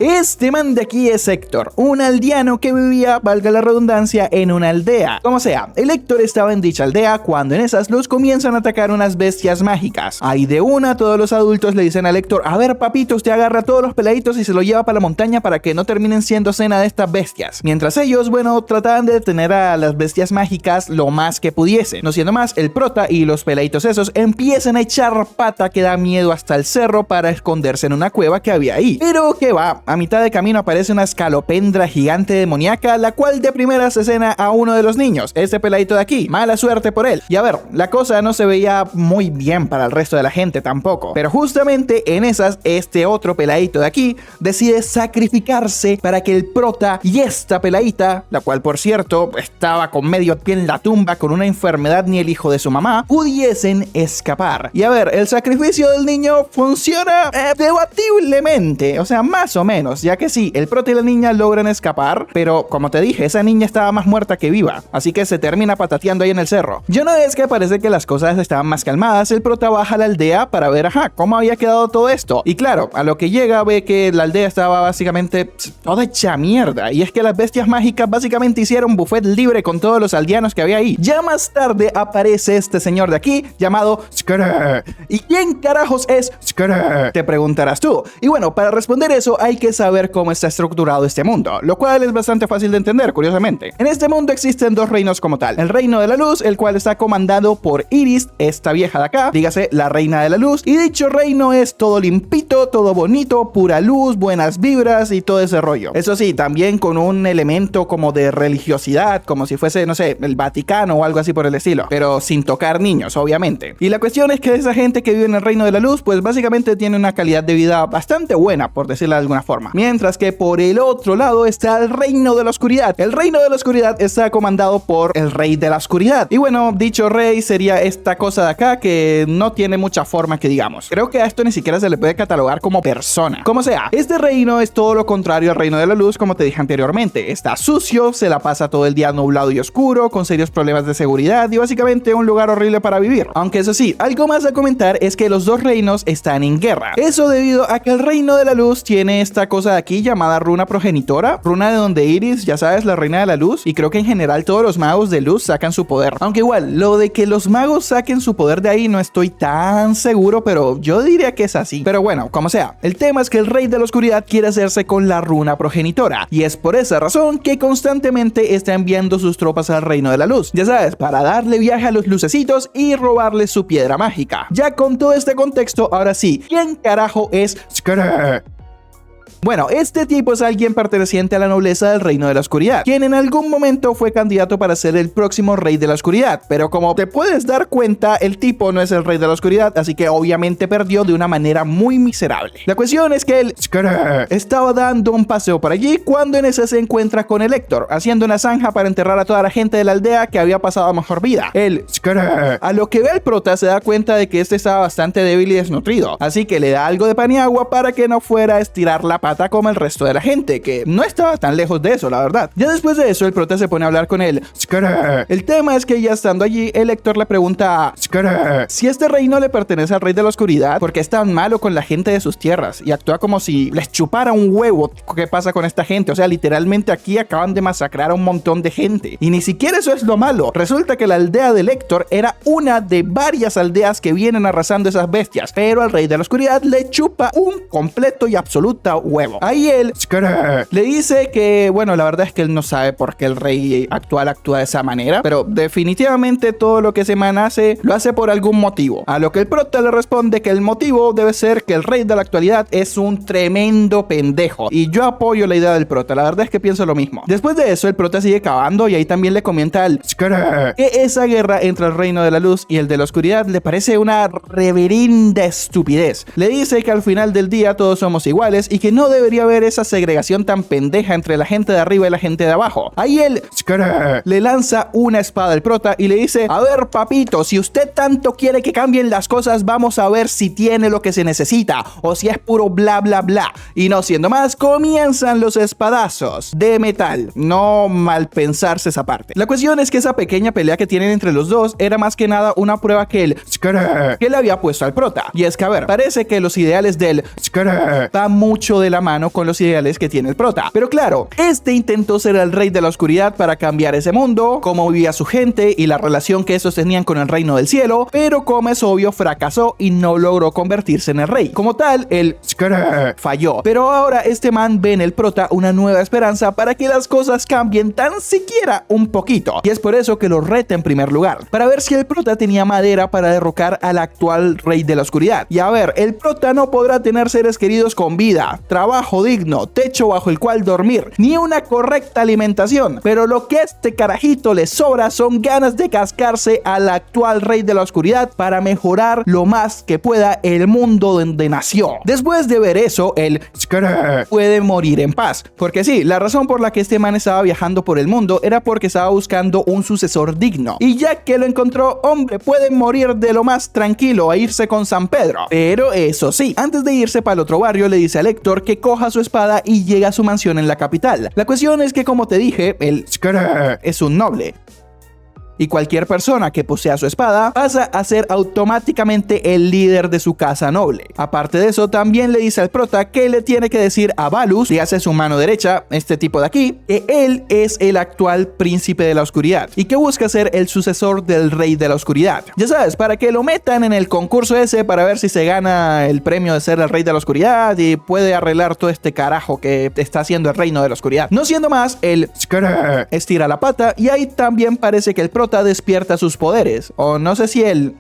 Este man de aquí es Héctor, un aldeano que vivía, valga la redundancia, en una aldea. Como sea, el Héctor estaba en dicha aldea cuando en esas los comienzan a atacar unas bestias mágicas. Ahí de una, todos los adultos le dicen al Héctor: a ver papito, usted agarra a todos los peladitos y se lo lleva para la montaña para que no terminen siendo cena de estas bestias. Mientras ellos, bueno, trataban de detener a las bestias mágicas lo más que pudiesen. No siendo más, el prota y los peladitos esos empiezan a echar pata que da miedo hasta el cerro para esconderse en una cueva que había ahí. Pero que va, a mitad de camino aparece una escalopendra gigante demoníaca, la cual de primera asesina a uno de los niños, este peladito de aquí. Mala suerte por él. Y a ver, la cosa no se veía muy bien para el resto de la gente tampoco. Pero justamente en esas, este otro peladito de aquí decide sacrificarse para que el prota y esta peladita, la cual por cierto estaba con medio pie en la tumba con una enfermedad ni el hijo de su mamá, pudiesen escapar. Y a ver, el sacrificio del niño funciona debatiblemente, o sea, más o menos, ya que sí, el prota y la niña logran escapar, pero como te dije, esa niña estaba más muerta que viva, así que se termina patateando ahí en el cerro. Ya una vez que parece que las cosas estaban más calmadas, el prota baja a la aldea para ver, cómo había quedado todo esto. Y claro, a lo que llega ve que la aldea estaba básicamente toda hecha mierda, y es que las bestias mágicas básicamente hicieron buffet libre con todos los aldeanos que había ahí. Ya más tarde aparece este señor de aquí llamado Skrrr. ¿Y quién carajos es Skrrr?, te preguntarás tú. Y bueno, para responder eso hay que saber cómo está estructurado este mundo, lo cual es bastante fácil de entender, curiosamente. En este mundo existen dos reinos como tal: el reino de la luz, el cual está comandado por Iris, esta vieja de acá, dígase la reina de la luz, y dicho reino es todo limpito, todo bonito, pura luz, buenas vibras y todo ese rollo. Eso sí, también con un elemento como de religiosidad, como si fuese, no sé, el Vaticano o algo así por el estilo, pero sin tocar niños, obviamente. Y la cuestión es que esa gente que vive en el reino de la luz, pues básicamente tiene una calidad de vida bastante buena, por decirlo de alguna forma. Mientras que por el otro lado está el reino de la oscuridad. El reino de la oscuridad está comandado por el rey de la oscuridad. Y bueno, dicho rey sería esta cosa de acá que no tiene mucha forma que digamos. Creo que a esto ni siquiera se le puede catalogar como persona. Como sea, este reino es todo lo contrario al reino de la luz, como te dije anteriormente. Está sucio, se la pasa todo el día nublado y oscuro, con serios problemas de seguridad y básicamente un lugar horrible para vivir. Aunque eso sí, algo más a comentar es que los dos reinos están en guerra. Eso debido a que el reino de la luz tiene esta cosa de aquí llamada runa progenitora, runa de donde Iris, ya sabes, la reina de la luz, y creo que en general todos los magos de luz sacan su poder. Aunque igual, lo de que los magos saquen su poder de ahí no estoy tan seguro, pero yo diría que es así. Pero bueno, como sea, el tema es que el rey de la oscuridad quiere hacerse con la runa progenitora, y es por esa razón que constantemente está enviando sus tropas al reino de la luz, ya sabes, para darle viaje a los lucecitos y robarle su piedra mágica. Ya con todo este contexto, ahora sí, ¿quién carajo es Skrrr? Bueno, este tipo es alguien perteneciente a la nobleza del reino de la oscuridad, quien en algún momento fue candidato para ser el próximo rey de la oscuridad, pero como te puedes dar cuenta, el tipo no es el rey de la oscuridad, así que obviamente perdió de una manera muy miserable. La cuestión es que el Skrrr estaba dando un paseo por allí cuando en ese se encuentra con el Héctor, haciendo una zanja para enterrar a toda la gente de la aldea que había pasado mejor vida. El Skrrr, a lo que ve el prota, se da cuenta de que este estaba bastante débil y desnutrido, así que le da algo de pan y agua para que no fuera a estirar la pata como el resto de la gente, que no estaba tan lejos de eso, la verdad. Ya después de eso, el prota se pone a hablar con él Skrrr. El tema es que ya estando allí, el Héctor le pregunta a Skrrr si este reino le pertenece al rey de la oscuridad, porque es tan malo con la gente de sus tierras y actúa como si les chupara un huevo. ¿Qué pasa con esta gente? O sea, literalmente aquí acaban de masacrar a un montón de gente. Y ni siquiera eso es lo malo. Resulta que la aldea del Héctor era una de varias aldeas que vienen arrasando esas bestias, pero al rey de la oscuridad le chupa un completo y absoluto huevo. Ahí él Skrrr le dice que, bueno, la verdad es que él no sabe por qué el rey actual actúa de esa manera, pero definitivamente todo lo que ese man hace, lo hace por algún motivo. A lo que el prota le responde que el motivo debe ser que el rey de la actualidad es un tremendo pendejo. Y yo apoyo la idea del prota, la verdad es que pienso lo mismo. Después de eso, el prota sigue cavando y ahí también le comenta al Skrrr que esa guerra entre el reino de la luz y el de la oscuridad le parece una reverenda estupidez. Le dice que al final del día todos somos iguales y que no debería haber esa segregación tan pendeja entre la gente de arriba y la gente de abajo. Ahí él Skrrr le lanza una espada al prota y le dice: a ver papito, si usted tanto quiere que cambien las cosas, vamos a ver si tiene lo que se necesita o si es puro bla bla bla. Y no siendo más, comienzan los espadazos de metal. No mal pensarse esa parte. La cuestión es que esa pequeña pelea que tienen entre los dos era más que nada una prueba que el Skrrr que le había puesto al prota. Y es que, a ver, parece que los ideales del Skrrr van mucho de la la mano con los ideales que tiene el prota. Pero claro, este intentó ser el rey de la oscuridad para cambiar ese mundo, cómo vivía su gente y la relación que estos tenían con el reino del cielo, pero como es obvio fracasó y no logró convertirse en el rey. Como tal, el falló. Pero ahora este man ve en el prota una nueva esperanza para que las cosas cambien tan siquiera un poquito. Y es por eso que lo reta en primer lugar, para ver si el prota tenía madera para derrocar al actual rey de la oscuridad. Y a ver, el prota no podrá tener seres queridos con vida, trabajo digno, techo bajo el cual dormir, ni una correcta alimentación, pero lo que a este carajito le sobra son ganas de cascarse al actual rey de la oscuridad para mejorar lo más que pueda el mundo donde nació. Después de ver eso, el puede morir en paz, porque sí, la razón por la que este man estaba viajando por el mundo era porque estaba buscando un sucesor digno, y ya que lo encontró, hombre, puede morir de lo más tranquilo a irse con San Pedro. Pero eso sí, antes de irse para el otro barrio le dice a Héctor que coja su espada y llegue a su mansión en la capital. La cuestión es que, como te dije, el es un noble, y cualquier persona que posea su espada pasa a ser automáticamente el líder de su casa noble. Aparte de eso, también le dice al prota que le tiene que decir a Balus, que hace su mano derecha, este tipo de aquí, que él es el actual príncipe de la oscuridad y que busca ser el sucesor del rey de la oscuridad. Ya sabes, para que lo metan en el concurso ese para ver si se gana el premio de ser el rey de la oscuridad y puede arreglar todo este carajo que está haciendo el reino de la oscuridad. No siendo más, el estira la pata y ahí también parece que el prota despierta sus poderes, o no sé si el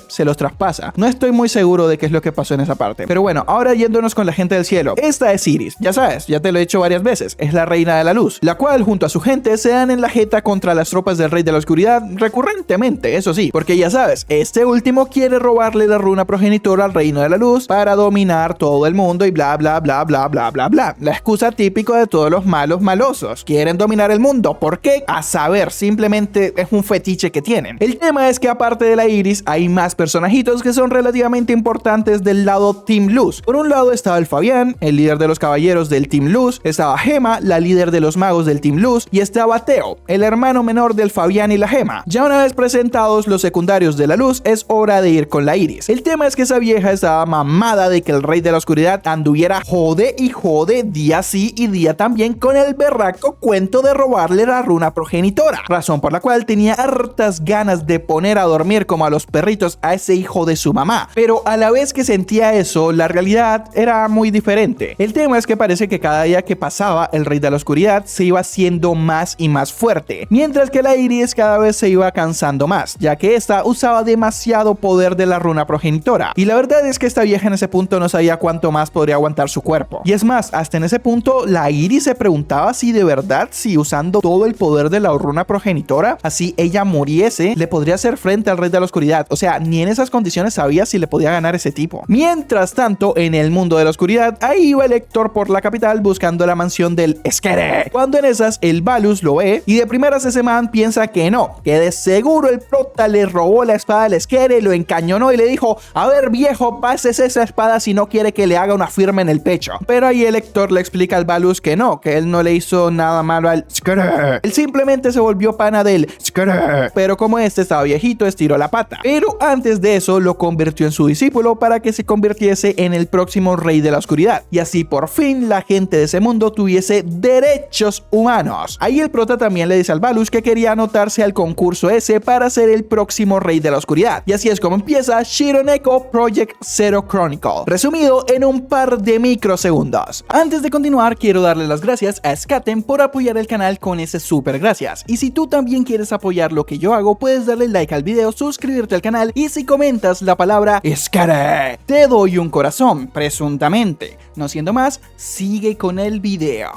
se los traspasa. No estoy muy seguro de qué es lo que pasó en esa parte. Pero bueno, ahora yéndonos con la gente del cielo. Esta es Iris, ya sabes, ya te lo he dicho varias veces, es la reina de la luz, la cual junto a su gente se dan en la jeta contra las tropas del rey de la oscuridad recurrentemente, eso sí, porque ya sabes, este último quiere robarle la runa progenitora al reino de la luz para dominar todo el mundo y bla bla bla bla bla bla bla. La excusa típica de todos los malos malosos. Quieren dominar el mundo. ¿Por qué? A saber, simplemente es un fetiche que tienen. El tema es que aparte de la Iris hay más personajitos que son relativamente importantes del lado Team Luz. Por un lado estaba el Fabián, el líder de los caballeros del Team Luz, estaba Gema, la líder de los magos del Team Luz, y estaba Teo, el hermano menor del Fabián y la Gema. Ya una vez presentados los secundarios de la luz, es hora de ir con la Iris. El tema es que esa vieja estaba mamada de que el rey de la oscuridad anduviera jode y jode día sí y día también con el berraco cuento de robarle la runa progenitora, razón por la cual tenía hartas ganas de poner a dormir como a los perritos a ese hijo de su mamá. Pero a la vez que sentía eso, la realidad era muy diferente. El tema es que parece que cada día que pasaba, el rey de la oscuridad se iba haciendo más y más fuerte, mientras que la Iris cada vez se iba cansando más, ya que esta usaba demasiado poder de la runa progenitora. Y la verdad es que esta vieja en ese punto no sabía cuánto más podría aguantar su cuerpo. Y es más, hasta en ese punto la Iris se preguntaba si de verdad, si usando todo el poder de la runa progenitora, así ella muriese, le podría hacer frente al rey de la oscuridad. O sea, ni en esas condiciones sabía si le podía ganar ese tipo. Mientras tanto, en el mundo de la oscuridad, ahí iba el Héctor por la capital buscando la mansión del Esquere. Cuando en esas, el Balus lo ve y de primeras ese man piensa que no, que de seguro el prota le robó la espada al Esquere, lo encañonó y le dijo: a ver viejo, pases esa espada si no quiere que le haga una firma en el pecho. Pero ahí el Héctor le explica al Balus que no, que él no le hizo nada malo al Esquere. Él simplemente se volvió pana del Esquere. Pero como este estaba viejito, estiró la pata. Pero antes de eso lo convirtió en su discípulo para que se convirtiese en el próximo rey de la oscuridad. Y así por fin la gente de ese mundo tuviese derechos humanos. Ahí el prota también le dice al Balus que quería anotarse al concurso ese para ser el próximo rey de la oscuridad. Y así es como empieza Shironeko Project Zero Chronicle, resumido en un par de microsegundos. Antes de continuar, quiero darle las gracias a Skaten por apoyar el canal con ese super gracias. Y si tú también quieres apoyar lo que yo hago, puedes darle like al video, suscribirte al canal y si comentas la palabra Esquere, te doy un corazón, presuntamente. No siendo más, sigue con el video.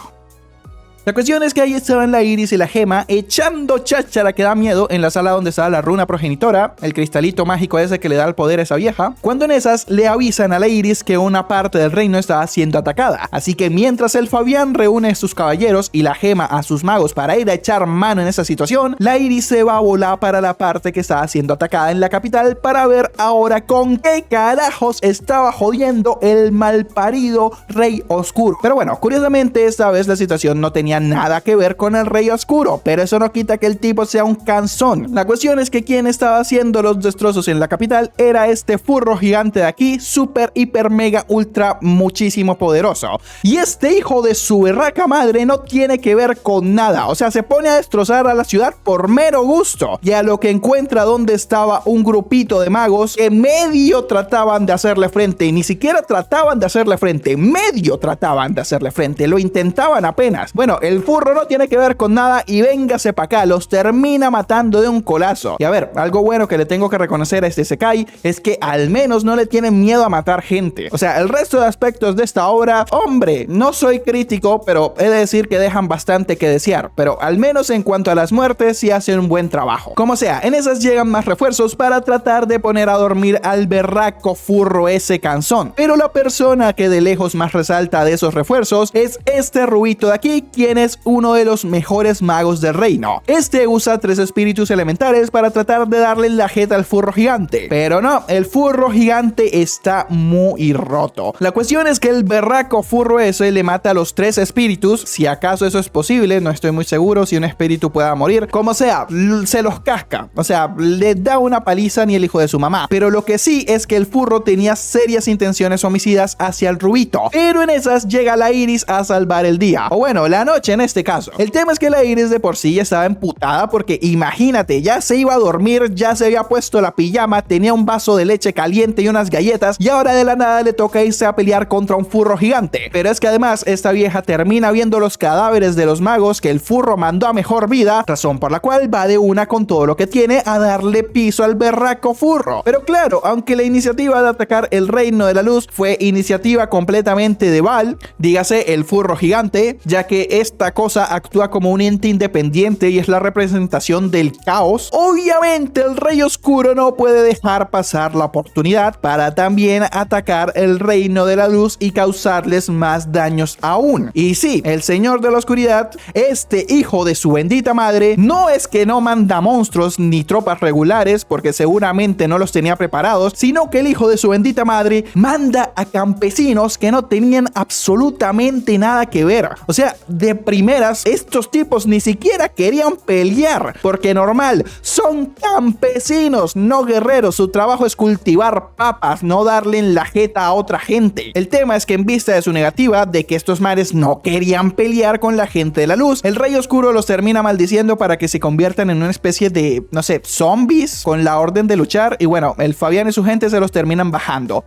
La cuestión es que ahí estaban la Iris y la Gema echando cháchara que da miedo en la sala donde estaba la runa progenitora, el cristalito mágico ese que le da el poder a esa vieja, cuando en esas le avisan a la Iris que una parte del reino estaba siendo atacada. Así que mientras el Fabián reúne a sus caballeros y la Gema a sus magos para ir a echar mano en esa situación, la Iris se va a volar para la parte que estaba siendo atacada en la capital para ver ahora con qué carajos estaba jodiendo el malparido rey oscuro. Pero bueno, curiosamente esta vez la situación no tenía tenía nada que ver con el Rey Oscuro, pero eso no quita que el tipo sea un cansón. La cuestión es que quien estaba haciendo los destrozos en la capital era este furro gigante de aquí, super, hiper, mega, ultra, muchísimo poderoso. Y este hijo de su berraca madre no tiene que ver con nada, o sea, se pone a destrozar a la ciudad por mero gusto, y a lo que encuentra donde estaba un grupito de magos que medio trataban de hacerle frente, y ni siquiera trataban de hacerle frente, medio trataban de hacerle frente, lo intentaban apenas. Bueno, el furro no tiene que ver con nada y véngase para acá, los termina matando de un colazo. Y a ver, algo bueno que le tengo que reconocer a este Sekai es que al menos no le tienen miedo a matar gente. O sea, el resto de aspectos de esta obra, hombre, no soy crítico, pero he de decir que dejan bastante que desear, pero al menos en cuanto a las muertes sí hacen un buen trabajo. Como sea, en esas llegan más refuerzos para tratar de poner a dormir al berraco furro ese cansón, pero la persona que de lejos más resalta de esos refuerzos es este rubito de aquí, quien es uno de los mejores magos del reino. Este usa 3 espíritus elementales para tratar de darle la jeta al furro gigante, pero no, el furro gigante está muy roto. La cuestión es que el berraco furro ese le mata a los 3 espíritus, si acaso eso es posible, no estoy muy seguro si un espíritu pueda morir, como sea, se los casca, o sea, le da una paliza ni el hijo de su mamá. Pero lo que sí es que el furro tenía serias intenciones homicidas hacia el rubito, pero en esas llega la Iris a salvar el día, o bueno, la noche en este caso. El tema es que la Iris de por sí ya estaba emputada porque imagínate, ya se iba a dormir, ya se había puesto la pijama, tenía un vaso de leche caliente y unas galletas, y ahora de la nada le toca irse a pelear contra un furro gigante. Pero es que además esta vieja termina viendo los cadáveres de los magos que el furro mandó a mejor vida, razón por la cual va de una con todo lo que tiene a darle piso al berraco furro. Pero claro, aunque la iniciativa de atacar el reino de la luz fue iniciativa completamente de Val, dígase el furro gigante, ya que esta cosa actúa como un ente independiente y es la representación del caos, obviamente el Rey Oscuro no puede dejar pasar la oportunidad para también atacar el reino de la luz y causarles más daños aún. Y sí, el Señor de la Oscuridad, este hijo de su bendita madre, no es que no manda monstruos ni tropas regulares porque seguramente no los tenía preparados, sino que el hijo de su bendita madre manda a campesinos que no tenían absolutamente nada que ver. O sea, de primeras, estos tipos ni siquiera querían pelear, porque normal, son campesinos, no guerreros. Su trabajo es cultivar papas, no darle en la jeta a otra gente. El tema es que en vista de su negativa de que estos mares no querían pelear con la gente de la luz, el Rey Oscuro los termina maldiciendo para que se conviertan en una especie de, no sé, zombies con la orden de luchar, y bueno, el Fabián y su gente se los terminan bajando.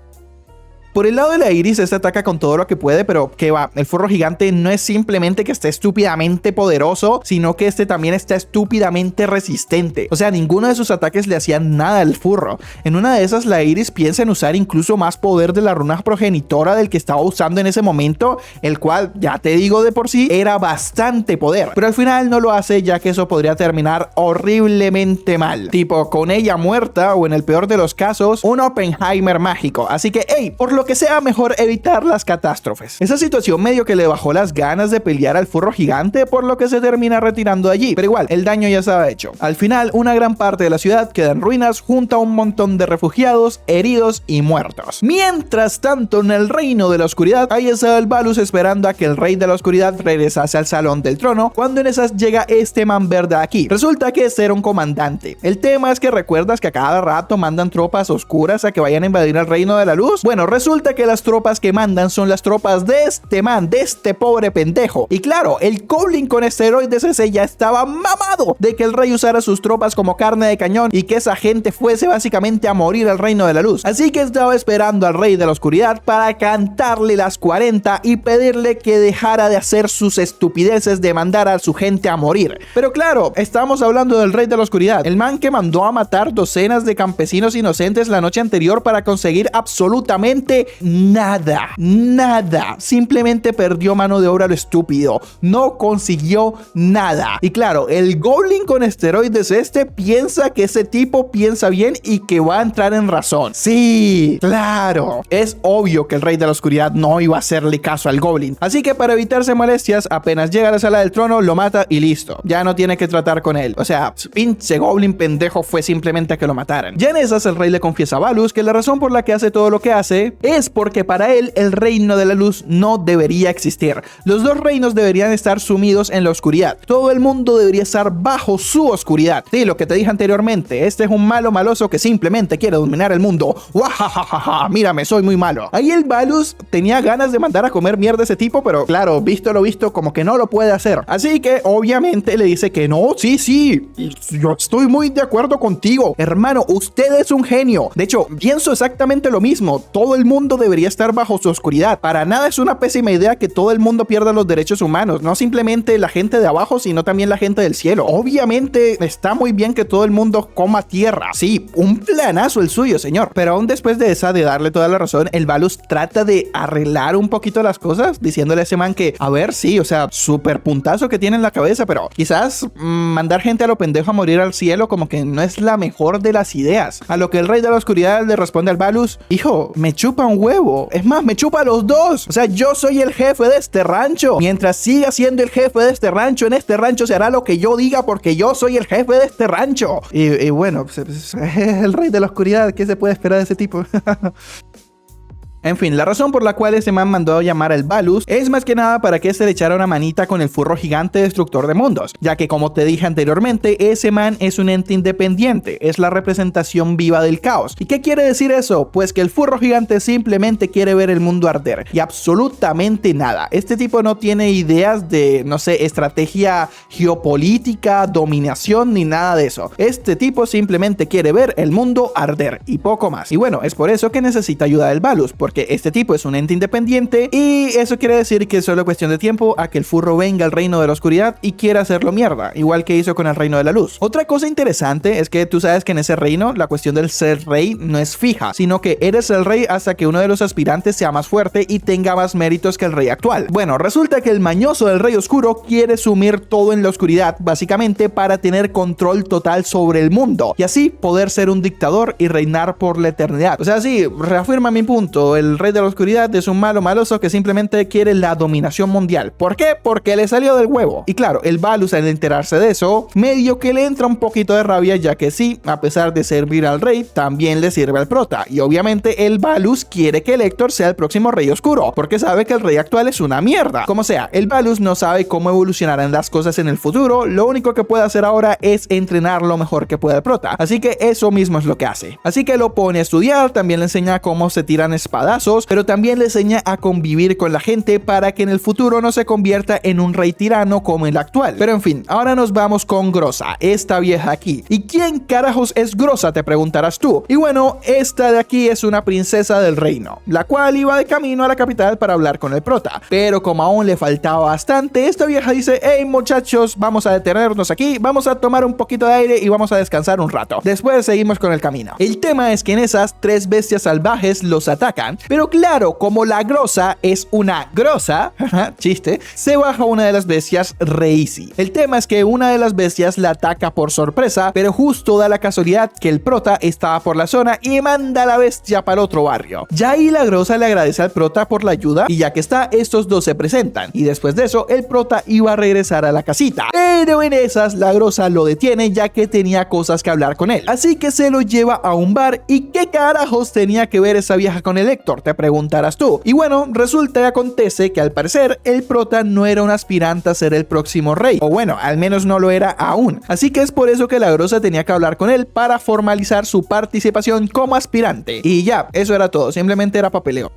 Por el lado de la Iris, este ataca con todo lo que puede, pero que va, el furro gigante no es simplemente que esté estúpidamente poderoso, sino que este también está estúpidamente resistente. O sea, ninguno de sus ataques le hacían nada al furro. En una de esas, la Iris piensa en usar incluso más poder de la runa progenitora del que estaba usando en ese momento, el cual, ya te digo de por sí, era bastante poder. Pero al final no lo hace, ya que eso podría terminar horriblemente mal. Tipo, con ella muerta, o en el peor de los casos, un Oppenheimer mágico. Así que, hey, por lo que sea, mejor evitar las catástrofes. Esa situación medio que le bajó las ganas de pelear al furro gigante, por lo que se termina retirando de allí, pero igual, el daño ya estaba hecho. Al final, una gran parte de la ciudad queda en ruinas junto a un montón de refugiados, heridos y muertos. Mientras tanto, en el reino de la oscuridad, ahí estaba el Balus esperando a que el rey de la oscuridad regresase al salón del trono, cuando en esas llega este man verde aquí. Resulta que este era un comandante. El tema es que recuerdas que a cada rato mandan tropas oscuras a que vayan a invadir el reino de la luz. Bueno, resulta que las tropas que mandan son las tropas de este man, de este pobre pendejo. Y claro, el Goblin con esteroides ese ya estaba mamado de que el rey usara sus tropas como carne de cañón y que esa gente fuese básicamente a morir al reino de la luz. Así que estaba esperando al rey de la oscuridad para cantarle las 40 y pedirle que dejara de hacer sus estupideces de mandar a su gente a morir. Pero claro, estamos hablando del rey de la oscuridad, el man que mandó a matar docenas de campesinos inocentes la noche anterior para conseguir absolutamente nada, simplemente perdió mano de obra a lo estúpido, no consiguió nada. Y claro, el Goblin con esteroides este piensa que ese tipo piensa bien y que va a entrar en razón. Sí, claro, es obvio que el rey de la oscuridad no iba a hacerle caso al Goblin, así que para evitarse molestias, apenas llega a la sala del trono, lo mata y listo, ya no tiene que tratar con él. O sea, pinche Goblin pendejo fue simplemente a que lo mataran. Ya en esas, el rey le confiesa a Balus que la razón por la que hace todo lo que hace es porque para él el reino de la luz no debería existir. Los dos reinos deberían estar sumidos en la oscuridad. Todo el mundo debería estar bajo su oscuridad. Sí, lo que te dije anteriormente, este es un malo maloso que simplemente quiere dominar el mundo. ¡Wajajaja! Mírame, soy muy malo. Ahí el Balus tenía ganas de mandar a comer mierda a ese tipo, pero claro, visto lo visto, como que no lo puede hacer. Así que obviamente le dice que no, sí, yo estoy muy de acuerdo contigo. Hermano, usted es un genio. De hecho, pienso exactamente lo mismo. Todo el mundo debería estar bajo su oscuridad. Para nada es una pésima idea que todo el mundo pierda los derechos humanos. No simplemente la gente de abajo, sino también la gente del cielo. Obviamente está muy bien que todo el mundo coma tierra. Sí, un planazo el suyo, señor. Pero aún después de esa, de darle toda la razón, el Balus trata de arreglar un poquito las cosas, diciéndole a ese man que, a ver, sí, o sea, súper puntazo que tiene en la cabeza, pero quizás mandar gente a lo pendejo a morir al cielo como que no es la mejor de las ideas. A lo que el rey de la oscuridad le responde al Balus: hijo, me chupa un huevo. Es más, me chupa los dos. O sea, yo soy el jefe de este rancho. Mientras siga siendo el jefe de este rancho, en este rancho se hará lo que yo diga porque yo soy el jefe de este rancho. Y bueno, pues, el rey de la oscuridad, ¿qué se puede esperar de ese tipo? En fin, la razón por la cual ese man mandó a llamar al Balus es más que nada para que se le echara una manita con el furro gigante destructor de mundos, ya que como te dije anteriormente, ese man es un ente independiente, es la representación viva del caos. ¿Y qué quiere decir eso? Pues que el furro gigante simplemente quiere ver el mundo arder y absolutamente nada. Este tipo no tiene ideas de, no sé, estrategia geopolítica, dominación ni nada de eso. Este tipo simplemente quiere ver el mundo arder y poco más. Y bueno, es por eso que necesita ayuda del Balus, porque este tipo es un ente independiente y eso quiere decir que es solo cuestión de tiempo a que el furro venga al reino de la oscuridad y quiera hacerlo mierda, igual que hizo con el reino de la luz. Otra cosa interesante es que tú sabes que en ese reino la cuestión del ser rey no es fija, sino que eres el rey hasta que uno de los aspirantes sea más fuerte y tenga más méritos que el rey actual. Bueno, resulta que el mañoso del rey oscuro quiere sumir todo en la oscuridad, básicamente para tener control total sobre el mundo y así poder ser un dictador y reinar por la eternidad. O sea, sí, reafirma mi punto. El rey de la oscuridad es un malo maloso que simplemente quiere la dominación mundial. ¿Por qué? Porque le salió del huevo. Y claro, el Balus, al enterarse de eso, medio que le entra un poquito de rabia, ya que sí, a pesar de servir al rey, también le sirve al prota. Y obviamente el Balus quiere que el Héctor sea el próximo rey oscuro, porque sabe que el rey actual es una mierda. Como sea, el Balus no sabe cómo evolucionarán las cosas en el futuro. Lo único que puede hacer ahora es entrenar lo mejor que pueda el prota. Así que eso mismo es lo que hace. Así que lo pone a estudiar, también le enseña cómo se tiran espadas, pero también le enseña a convivir con la gente para que en el futuro no se convierta en un rey tirano como el actual. Pero en fin, ahora nos vamos con Groza, esta vieja aquí. ¿Y quién carajos es Groza? Te preguntarás tú. Y bueno, esta de aquí es una princesa del reino, la cual iba de camino a la capital para hablar con el prota. Pero como aún le faltaba bastante, esta vieja dice: hey muchachos, vamos a detenernos aquí, vamos a tomar un poquito de aire y vamos a descansar un rato. Después seguimos con el camino. El tema es que en esas 3 bestias salvajes los atacan, pero claro, como la Groza es una grosa, chiste, se baja una de las bestias re easy. El tema es que una de las bestias la ataca por sorpresa, pero justo da la casualidad que el prota estaba por la zona y manda a la bestia para el otro barrio. Ya ahí la Groza le agradece al prota por la ayuda y ya que está, estos dos se presentan y después de eso el prota iba a regresar a la casita. Pero en esas la Groza lo detiene ya que tenía cosas que hablar con él. Así que se lo lleva a un bar. ¿Y qué carajos tenía que ver esa vieja con el Héctor? Te preguntarás tú. Y bueno, resulta y acontece que al parecer el prota no era un aspirante a ser el próximo rey, o bueno, al menos no lo era aún. Así que es por eso que la Groza tenía que hablar con él para formalizar su participación como aspirante. Y ya, eso era todo, simplemente era papeleo.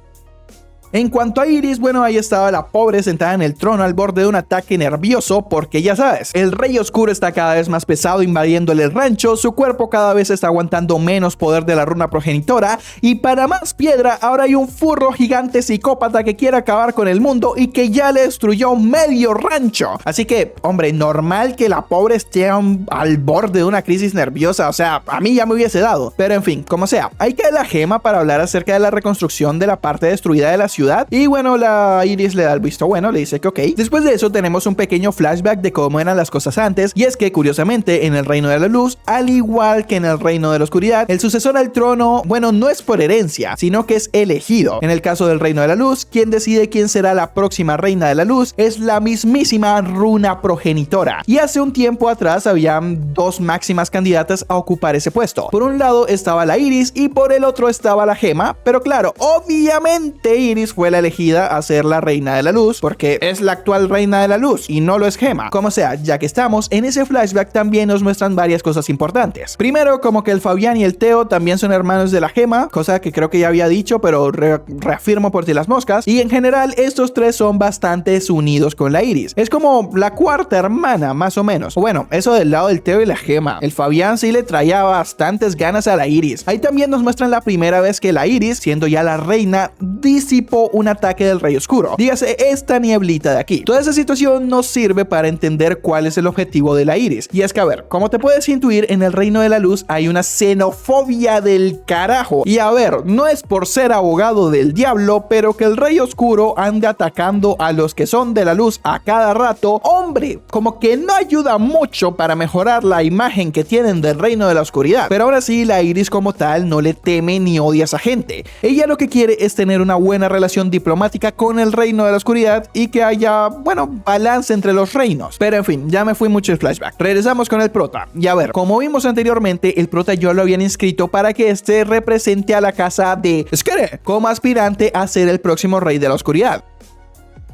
En cuanto a Iris, bueno, ahí estaba la pobre sentada en el trono al borde de un ataque nervioso porque ya sabes, el rey oscuro está cada vez más pesado invadiéndole el rancho, su cuerpo cada vez está aguantando menos poder de la runa progenitora y para más piedra ahora hay un furro gigante psicópata que quiere acabar con el mundo y que ya le destruyó medio rancho. Así que, hombre, normal que la pobre esté al borde de una crisis nerviosa, o sea, a mí ya me hubiese dado. Pero en fin, como sea, ahí cae la gema para hablar acerca de la reconstrucción de la parte destruida de la ciudad ciudad. Y bueno, la Iris le da el visto bueno, le dice que ok. Después de eso tenemos un pequeño flashback de cómo eran las cosas antes, y es que curiosamente en el Reino de la Luz, al igual que en el Reino de la Oscuridad, el sucesor al trono, bueno, no es por herencia, sino que es elegido. En el caso del Reino de la Luz, quien decide quién será la próxima Reina de la Luz es la mismísima Runa Progenitora. Y hace un tiempo atrás habían dos máximas candidatas a ocupar ese puesto. Por un lado estaba la Iris y por el otro estaba la Gema, pero claro, obviamente Iris fue la elegida a ser la Reina de la Luz porque es la actual Reina de la Luz y no lo es Gema. Como sea, ya que estamos en ese flashback, también nos muestran varias cosas importantes. Primero, como que el Fabián y el Teo también son hermanos de la Gema, cosa que creo que ya había dicho, pero reafirmo por ti las moscas. Y en general, estos tres son bastante unidos con la Iris. Es como la cuarta hermana, más o menos. Bueno, eso del lado del Teo y la Gema. El Fabián sí le traía bastantes ganas a la Iris. Ahí también nos muestran la primera vez que la Iris, siendo ya la reina, disipó un ataque del Rey Oscuro. Dígase, esta nieblita de aquí. Toda esa situación nos sirve para entender cuál es el objetivo de la Iris. Y es que, a ver, como te puedes intuir, en el Reino de la Luz hay una xenofobia del carajo. Y a ver, no es por ser abogado del diablo, pero que el Rey Oscuro ande atacando a los que son de la luz a cada rato, hombre, como que no ayuda mucho para mejorar la imagen que tienen del Reino de la Oscuridad. Pero ahora sí, la Iris como tal no le teme ni odia a esa gente. Ella lo que quiere es tener una buena relación diplomática con el Reino de la Oscuridad y que haya, bueno, balance entre los reinos. Pero en fin, ya me fui mucho el flashback. Regresamos con el prota. Y a ver, como vimos anteriormente, el prota yo lo habían inscrito para que este represente a la casa de Skere como aspirante a ser el próximo Rey de la Oscuridad.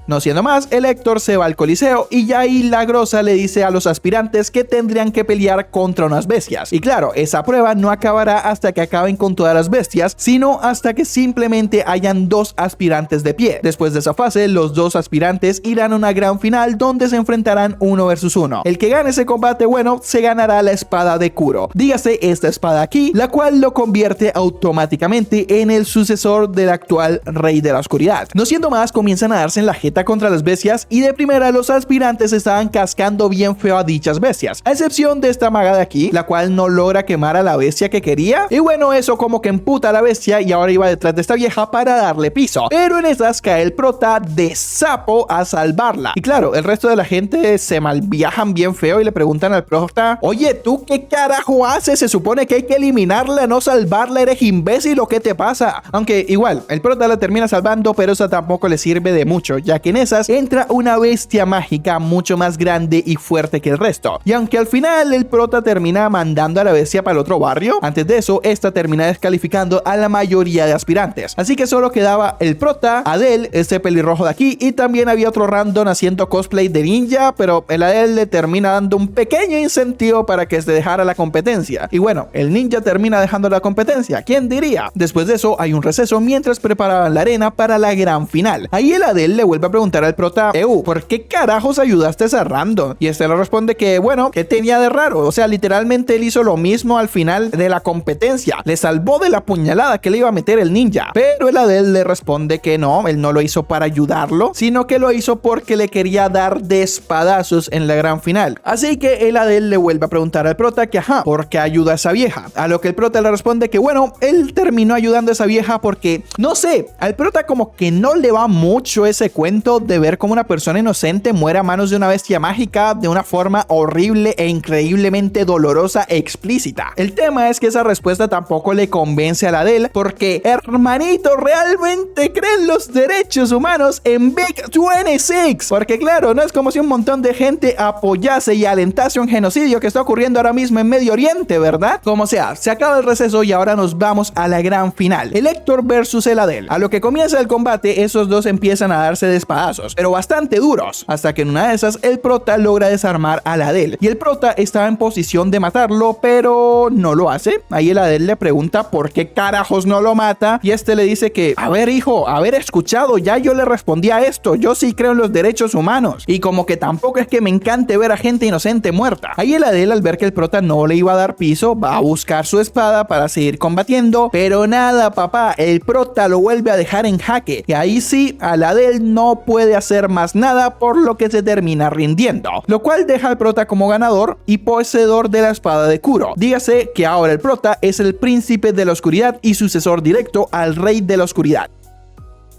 No siendo más, el Héctor se va al Coliseo y ya ahí la Grosa le dice a los aspirantes que tendrían que pelear contra unas bestias. Y claro, esa prueba no acabará hasta que acaben con todas las bestias, sino hasta que simplemente hayan dos aspirantes de pie. Después de esa fase, los dos aspirantes irán a una gran final donde se enfrentarán 1 versus 1. El que gane ese combate, bueno, se ganará la espada de Kuro. Dígase esta espada aquí, la cual lo convierte automáticamente en el sucesor del actual Rey de la Oscuridad. No siendo más, comienzan a darse en la jeta contra las bestias y de primera los aspirantes estaban cascando bien feo a dichas bestias, a excepción de esta maga de aquí, la cual no logra quemar a la bestia que quería. Y bueno, eso como que emputa a la bestia y ahora iba detrás de esta vieja para darle piso, pero en esas cae el prota de sapo a salvarla. Y claro, el resto de la gente se malviajan bien feo y le preguntan al prota: oye, ¿tú qué carajo haces? Se supone que hay que eliminarla, no salvarla, eres imbécil o qué te pasa. Aunque igual, el prota la termina salvando, pero eso tampoco le sirve de mucho, ya que en esas entra una bestia mágica mucho más grande y fuerte que el resto. Y aunque al final el prota termina mandando a la bestia para el otro barrio, antes de eso, esta termina descalificando a la mayoría de aspirantes. Así que solo quedaba el prota, Adel, este pelirrojo de aquí, y también había otro random haciendo cosplay de ninja, pero el Adel le termina dando un pequeño incentivo para que se dejara la competencia. Y bueno, el ninja termina dejando la competencia, ¿quién diría? Después de eso hay un receso mientras preparaban la arena para la gran final. Ahí el Adel le vuelve a preguntar al prota: ¿por qué carajos ayudaste a esa random? Y este le responde que, bueno, ¿qué tenía de raro? O sea, literalmente él hizo lo mismo al final de la competencia. Le salvó de la puñalada que le iba a meter el ninja. Pero el Adel le responde que no, él no lo hizo para ayudarlo, sino que lo hizo porque le quería dar de espadazos en la gran final. Así que el Adel le vuelve a preguntar al prota que, ajá, ¿por qué ayuda a esa vieja? A lo que el prota le responde que, bueno, él terminó ayudando a esa vieja porque, no sé, al prota como que no le va mucho ese cuento de ver cómo una persona inocente muere a manos de una bestia mágica de una forma horrible e increíblemente dolorosa e explícita. El tema es que esa respuesta tampoco le convence a la Adel porque, hermanito, realmente creen los derechos humanos en Big 26. Porque claro, no es como si un montón de gente apoyase y alentase un genocidio que está ocurriendo ahora mismo en Medio Oriente, ¿verdad? Como sea, se acaba el receso y ahora nos vamos a la gran final. El Héctor versus el Adel. A lo que comienza el combate, esos dos empiezan a darse de espadazos, pero bastante duros, hasta que en una de esas el prota logra desarmar al Adel y el prota estaba en posición de matarlo, pero no lo hace. Ahí el Adel le pregunta por qué carajos no lo mata y este le dice que, a ver hijo, haber escuchado, ya yo le respondí a esto, yo sí creo en los derechos humanos y como que tampoco es que me encante ver a gente inocente muerta. Ahí el Adel, al ver que el prota no le iba a dar piso, va a buscar su espada para seguir combatiendo, pero nada papá, el prota lo vuelve a dejar en jaque y ahí sí, al Adel no puede hacer más nada, por lo que se termina rindiendo, lo cual deja al prota como ganador y poseedor de la espada de Kuro. Dígase que ahora el prota es el príncipe de la oscuridad y sucesor directo al rey de la oscuridad.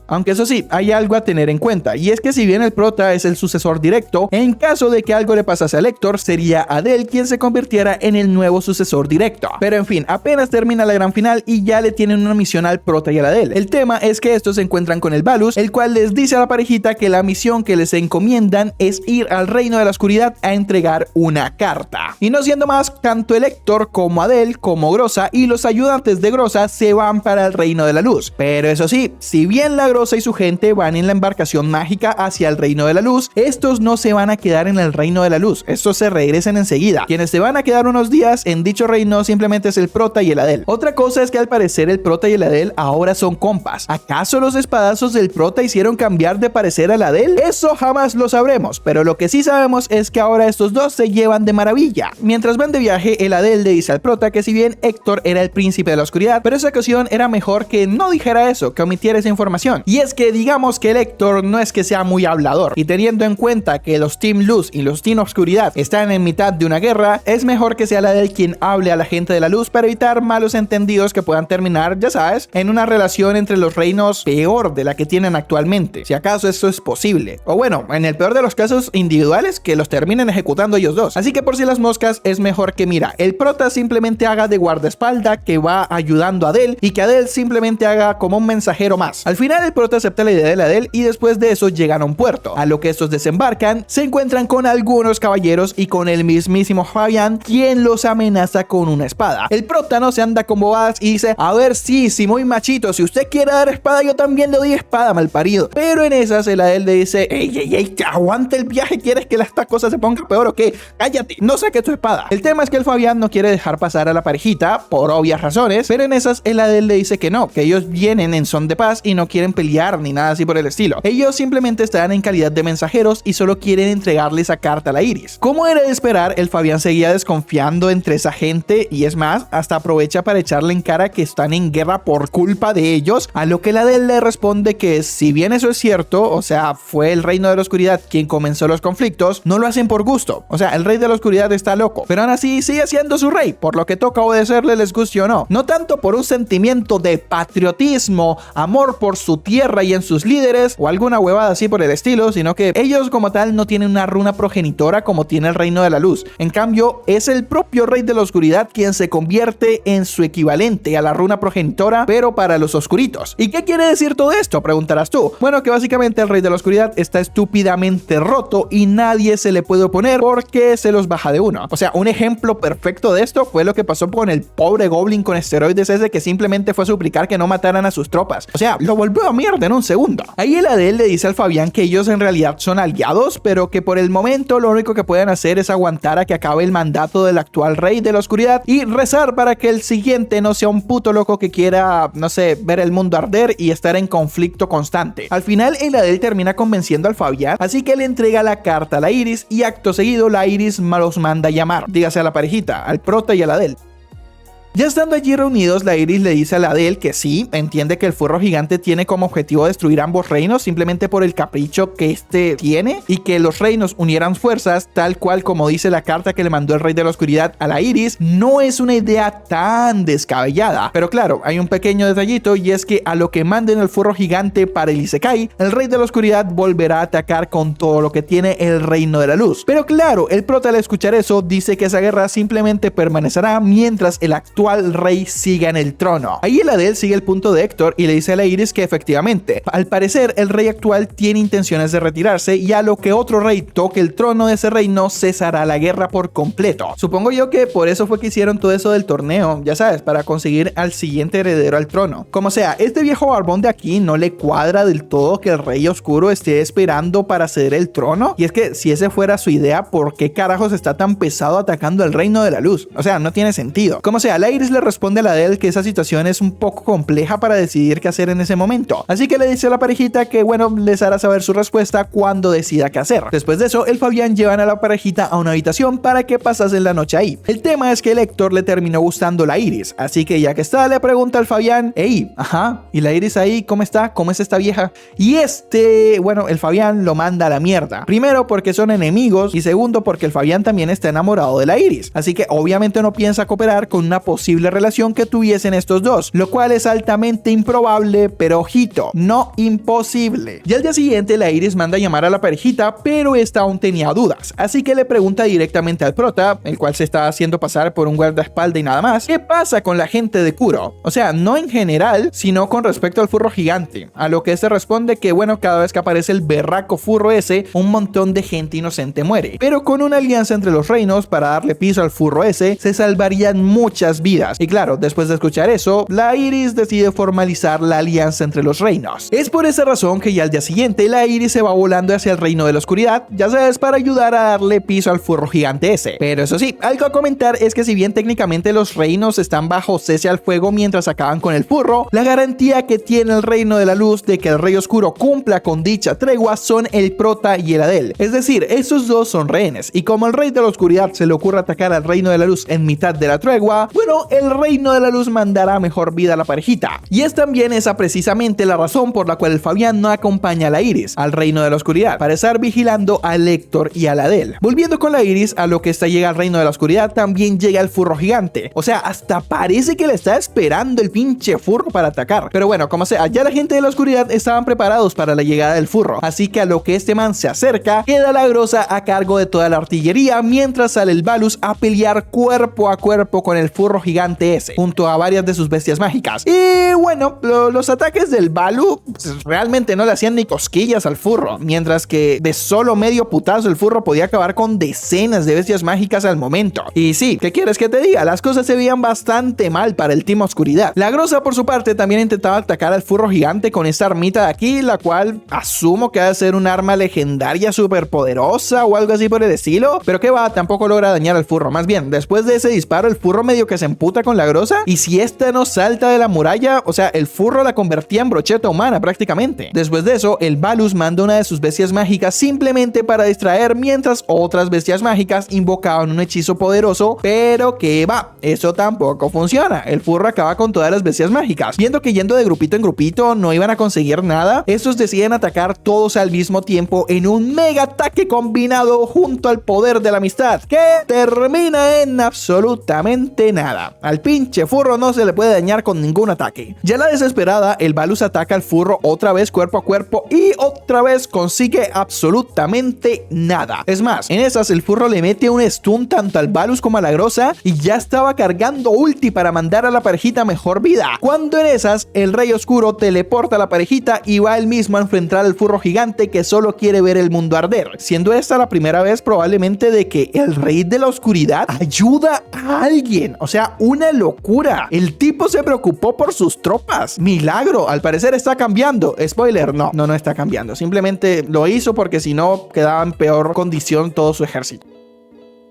Aunque eso sí, hay algo a tener en cuenta, y es que si bien el prota es el sucesor directo, en caso de que algo le pasase a Lector, sería Adel quien se convirtiera en el nuevo sucesor directo. Pero en fin, apenas termina la gran final y ya le tienen una misión al prota y a la Adel. El tema es que estos se encuentran con el Balus, el cual les dice a la parejita que la misión que les encomiendan es ir al reino de la oscuridad a entregar una carta. Y no siendo más, tanto el Lector como Adel, como Groza y los ayudantes de Groza se van para el reino de la luz. Pero eso sí, si bien la Groza y su gente van en la embarcación mágica hacia el reino de la luz, estos no se van a quedar en el reino de la luz, estos se regresan enseguida. Quienes se van a quedar unos días en dicho reino simplemente es el prota y el Adel. Otra cosa es que al parecer el prota y el Adel ahora son compas. ¿Acaso los espadazos del prota hicieron cambiar de parecer al Adel? Eso jamás lo sabremos, pero lo que sí sabemos es que ahora estos dos se llevan de maravilla. Mientras van de viaje, el Adel le dice al prota que si bien Héctor era el príncipe de la oscuridad, pero esa ocasión era mejor que no dijera eso, que omitiera esa información. Y es que digamos que el Héctor no es que sea muy hablador, y teniendo en cuenta que los Team Luz y los Team Oscuridad están en mitad de una guerra, es mejor que sea el Adel quien hable a la gente de la luz para evitar malos entendidos que puedan terminar, ya sabes, en una relación entre los reinos peor de la que tienen actualmente, si acaso eso es posible. O bueno, en el peor de los casos individuales, que los terminen ejecutando ellos dos. Así que por si las moscas, es mejor que mira, el prota simplemente haga de guardaespaldas que va ayudando a Adel y que Adel simplemente haga como un mensajero más. Al final el prota acepta la idea de Adel y después de eso llegan a un puerto. A lo que estos desembarcan, se encuentran con algunos caballeros y con el mismísimo Fabián, quien los amenaza con una espada. El prota no se anda con bobadas y dice, a ver, sí, muy machito, si usted quiere dar espada yo también le doy espada, malparido. Pero en esas el Adel le dice, ey, aguanta el viaje, ¿quieres que esta cosa se ponga peor o qué? Cállate, no saques tu espada. El tema es que el Fabián no quiere dejar pasar a la parejita por obvias razones, pero en esas el Adel le dice que no, que ellos vienen en son de paz y no quieren pelear ni nada así por el estilo. Ellos simplemente están en calidad de mensajeros y solo quieren entregarle esa carta a la Iris. Como era de esperar, el Fabián seguía desconfiando entre esa gente y es más, hasta aprovecha para echarle en cara que están en guerra por culpa de ellos, a lo que el Adel le responde que si bien eso es cierto, o sea, fue el reino de la oscuridad quien comenzó los conflictos, no lo hacen por gusto. O sea, el rey de la oscuridad está loco, pero aún así sigue siendo su rey, por lo que toca obedecerle, les guste o no. No tanto por un sentimiento de patriotismo, amor por su tierra y en sus líderes, o alguna huevada así por el estilo, sino que ellos como tal no tienen una runa progenitora como tiene el reino de la luz. En cambio, es el propio rey de la oscuridad quien se convierte en su equivalente a la runa progenitora, pero para los oscuritos. ¿Y qué quiere decir todo esto? Preguntarás tú. Bueno, que básicamente el rey de la oscuridad está estúpidamente roto y nadie se le puede oponer porque se los baja de uno. O sea, un ejemplo perfecto de esto fue lo que pasó con el pobre Goblin con esteroides ese que simplemente fue a suplicar que no mataran a sus tropas. O sea, lo volvió a mierda en un segundo. Ahí el Adel le dice al Fabián que ellos en realidad son aliados, pero que por el momento lo único que pueden hacer es aguantar a que acabe el mandato del actual rey de la oscuridad y rezar para que el siguiente no sea un puto loco que quiera, no sé, ver el mundo arder y estar en conflicto constante. Al final el Adel termina convenciendo al Fabián, así que le entrega la carta a la Iris y acto seguido la Iris los manda a llamar, dígase a la parejita, al prota y al Adel. Ya estando allí reunidos, la Iris le dice a la Adel que sí, entiende que el furro gigante tiene como objetivo destruir ambos reinos simplemente por el capricho que este tiene y que los reinos unieran fuerzas tal cual como dice la carta que le mandó el rey de la oscuridad a la Iris, no es una idea tan descabellada. Pero claro, hay un pequeño detallito y es que a lo que manden el furro gigante para el Isekai, el rey de la oscuridad volverá a atacar con todo lo que tiene el reino de la luz. Pero claro, el prota al escuchar eso dice que esa guerra simplemente permanecerá mientras el actual rey siga en el trono. Ahí el Adel sigue el punto de Héctor y le dice a la Iris que efectivamente, al parecer el rey actual tiene intenciones de retirarse y a lo que otro rey toque el trono de ese reino cesará la guerra por completo. Supongo yo que por eso fue que hicieron todo eso del torneo, ya sabes, para conseguir al siguiente heredero al trono. Como sea, este viejo barbón de aquí no le cuadra del todo que el rey oscuro esté esperando para ceder el trono, y es que si ese fuera su idea, ¿por qué carajos está tan pesado atacando el reino de la luz? O sea, no tiene sentido. Como sea, la Iris le responde a la Adel que esa situación es un poco compleja para decidir qué hacer en ese momento, así que le dice a la parejita que bueno, les hará saber su respuesta cuando decida qué hacer. Después de eso, el Fabián llevan a la parejita a una habitación para que pasasen la noche ahí. El tema es que el Héctor le terminó gustando la Iris, así que ya que está, le pregunta al Fabián, hey, ajá, ¿y la Iris ahí cómo está? ¿Cómo es esta vieja? Y bueno, el Fabián lo manda a la mierda. Primero porque son enemigos y segundo porque el Fabián también está enamorado de la Iris, así que obviamente no piensa cooperar con una posible posible relación que tuviesen estos dos, lo cual es altamente improbable, pero ojito, no imposible. Y al día siguiente la Iris manda a llamar a la parejita, pero esta aún tenía dudas, así que le pregunta directamente al prota, el cual se está haciendo pasar por un guardaespaldas y nada más, ¿qué pasa con la gente de Kuro? O sea, no en general, sino con respecto al furro gigante, a lo que este responde que bueno, cada vez que aparece el berraco furro ese, un montón de gente inocente muere, pero con una alianza entre los reinos para darle piso al furro ese, se salvarían muchas vidas. Y claro, después de escuchar eso, la Iris decide formalizar la alianza entre los reinos. Es por esa razón que ya al día siguiente la Iris se va volando hacia el reino de la oscuridad, ya sabes, para ayudar a darle piso al furro gigante ese. Pero eso sí, algo a comentar es que si bien técnicamente los reinos están bajo cese al fuego mientras acaban con el furro, la garantía que tiene el reino de la luz de que el rey oscuro cumpla con dicha tregua son el prota y el Adel. Es decir, esos dos son rehenes, y como el rey de la oscuridad se le ocurre atacar al reino de la luz en mitad de la tregua, bueno, el reino de la luz mandará mejor vida a la parejita. Y es también esa precisamente la razón por la cual el Fabián no acompaña a la Iris al reino de la oscuridad, para estar vigilando a Héctor y al Adel. Volviendo con la Iris, a lo que esta llega al reino de la oscuridad, también llega el furro gigante. O sea, hasta parece que le está esperando el pinche furro para atacar. Pero bueno, como sea, ya la gente de la oscuridad estaban preparados para la llegada del furro, así que a lo que este man se acerca, queda la grosa a cargo de toda la artillería, mientras sale el Balus a pelear cuerpo a cuerpo con el furro gigante ese, junto a varias de sus bestias mágicas. Y bueno, los ataques del Balu pues, realmente no le hacían ni cosquillas al furro, mientras que de solo medio putazo el furro podía acabar con decenas de bestias mágicas al momento. Y sí, ¿qué quieres que te diga? Las cosas se veían bastante mal para el Team Oscuridad. La grosa por su parte también intentaba atacar al furro gigante con esta armita de aquí, la cual asumo que ha de ser un arma legendaria súper poderosa o algo así por el estilo, pero que va, tampoco logra dañar al furro. Más bien, después de ese disparo el furro medio que se emputa con la grosa, y si esta no salta de la muralla, o sea, el furro la convertía en brocheta humana prácticamente. Después de eso, el Balus manda una de sus bestias mágicas simplemente para distraer, mientras otras bestias mágicas invocaban un hechizo poderoso, pero que va, eso tampoco funciona. El furro acaba con todas las bestias mágicas. Viendo que yendo de grupito en grupito no iban a conseguir nada, estos deciden atacar todos al mismo tiempo en un mega ataque combinado junto al poder de la amistad, que termina en absolutamente nada. Al pinche furro no se le puede dañar con ningún ataque. Ya la desesperada, el Balus ataca al furro otra vez cuerpo a cuerpo y otra vez consigue absolutamente nada. Es más, en esas el furro le mete un stun tanto al Balus como a la grosa y ya estaba cargando ulti para mandar a la parejita mejor vida. Cuando en esas el rey oscuro teleporta a la parejita y va él mismo a enfrentar al furro gigante que solo quiere ver el mundo arder, siendo esta la primera vez probablemente de que el rey de la oscuridad ayuda a alguien. O sea, una locura. El tipo se preocupó por sus tropas. Milagro, al parecer está cambiando. Spoiler, no está cambiando. Simplemente lo hizo porque si no quedaba en peor condición todo su ejército.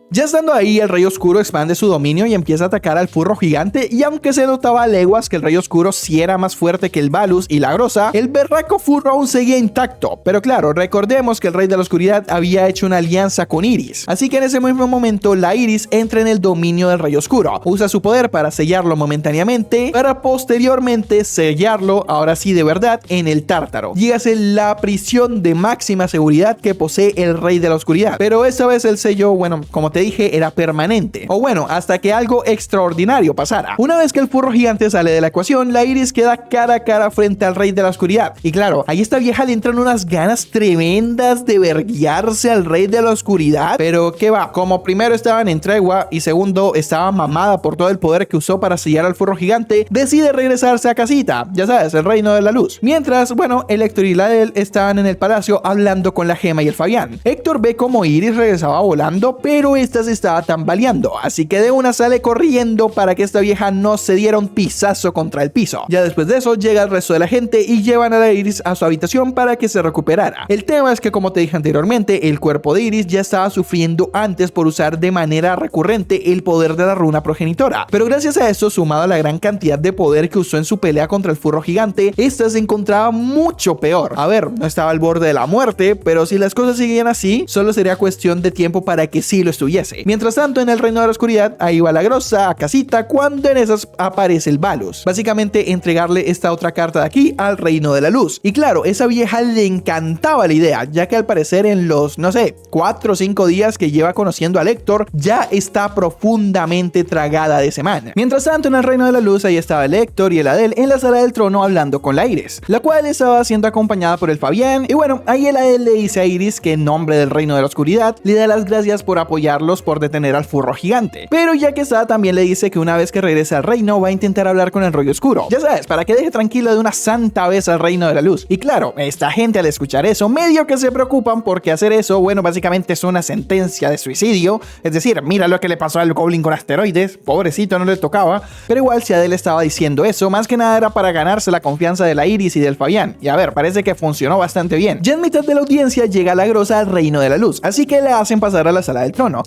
Ya estando ahí, el Rey Oscuro expande su dominio y empieza a atacar al furro gigante, y aunque se notaba a leguas que el Rey Oscuro sí era más fuerte que el Balus y la grosa, el berraco furro aún seguía intacto. Pero claro, recordemos que el Rey de la Oscuridad había hecho una alianza con Iris, así que en ese mismo momento la Iris entra en el dominio del Rey Oscuro, usa su poder para sellarlo momentáneamente, para posteriormente sellarlo, ahora sí de verdad, en el Tártaro. Dígase la prisión de máxima seguridad que posee el Rey de la Oscuridad, pero esta vez el sello, bueno, como te dije, era permanente, o bueno, hasta que algo extraordinario pasara. Una vez que el furro gigante sale de la ecuación, la Iris queda cara a cara frente al Rey de la Oscuridad, y claro, ahí esta vieja le entran unas ganas tremendas de verguiarse al Rey de la Oscuridad, pero qué va, como primero estaban en tregua y segundo estaba mamada por todo el poder que usó para sellar al furro gigante, decide regresarse a casita, ya sabes, el reino de la luz. Mientras, bueno, el Héctor y la Adel estaban en el palacio hablando con la Gema y el Fabián. Héctor ve como Iris regresaba volando, pero esta se estaba tambaleando, así que de una sale corriendo para que esta vieja no se diera un pisazo contra el piso. Ya después de eso llega el resto de la gente y llevan a la Iris a su habitación para que se recuperara. El tema es que, como te dije anteriormente, el cuerpo de Iris ya estaba sufriendo antes por usar de manera recurrente el poder de la runa progenitora, pero gracias a eso, sumado a la gran cantidad de poder que usó en su pelea contra el furro gigante, esta se encontraba mucho peor. A ver, no estaba al borde de la muerte, pero si las cosas seguían así, solo sería cuestión de tiempo para que sí lo estuviera. enorgullece. Mientras tanto, en el reino de la oscuridad, ahí va la Groza a casita cuando en esas aparece el Balus. Básicamente entregarle esta otra carta de aquí al reino de la luz. Y claro, esa vieja le encantaba la idea, ya que al parecer en los, no sé, 4 o 5 días que lleva conociendo a Lector, ya está profundamente tragada de semana. Mientras tanto, en el reino de la luz, ahí estaba el Lector y el Adel en la sala del trono hablando con la Iris, la cual estaba siendo acompañada por el Fabián. Y bueno, ahí el Adel le dice a Iris que en nombre del reino de la oscuridad le da las gracias por apoyarlos por detener al furro gigante. Pero ya que está, también le dice que una vez que regrese al reino va a intentar hablar con el rollo oscuro. Ya sabes, para que deje tranquilo de una santa vez al reino de la luz. Y claro, esta gente al escuchar eso, medio que se preocupan porque hacer eso, bueno, básicamente es una sentencia de suicidio. Es decir, mira lo que le pasó al Goblin con asteroides, pobrecito, no le tocaba. Pero igual si Adel estaba diciendo eso, más que nada era para ganarse la confianza de la Iris y del Fabián. Y a ver, parece que funcionó bastante bien. Ya en mitad de la audiencia llega la Groza al reino de la luz, así que le hacen pasar a la sala del trono.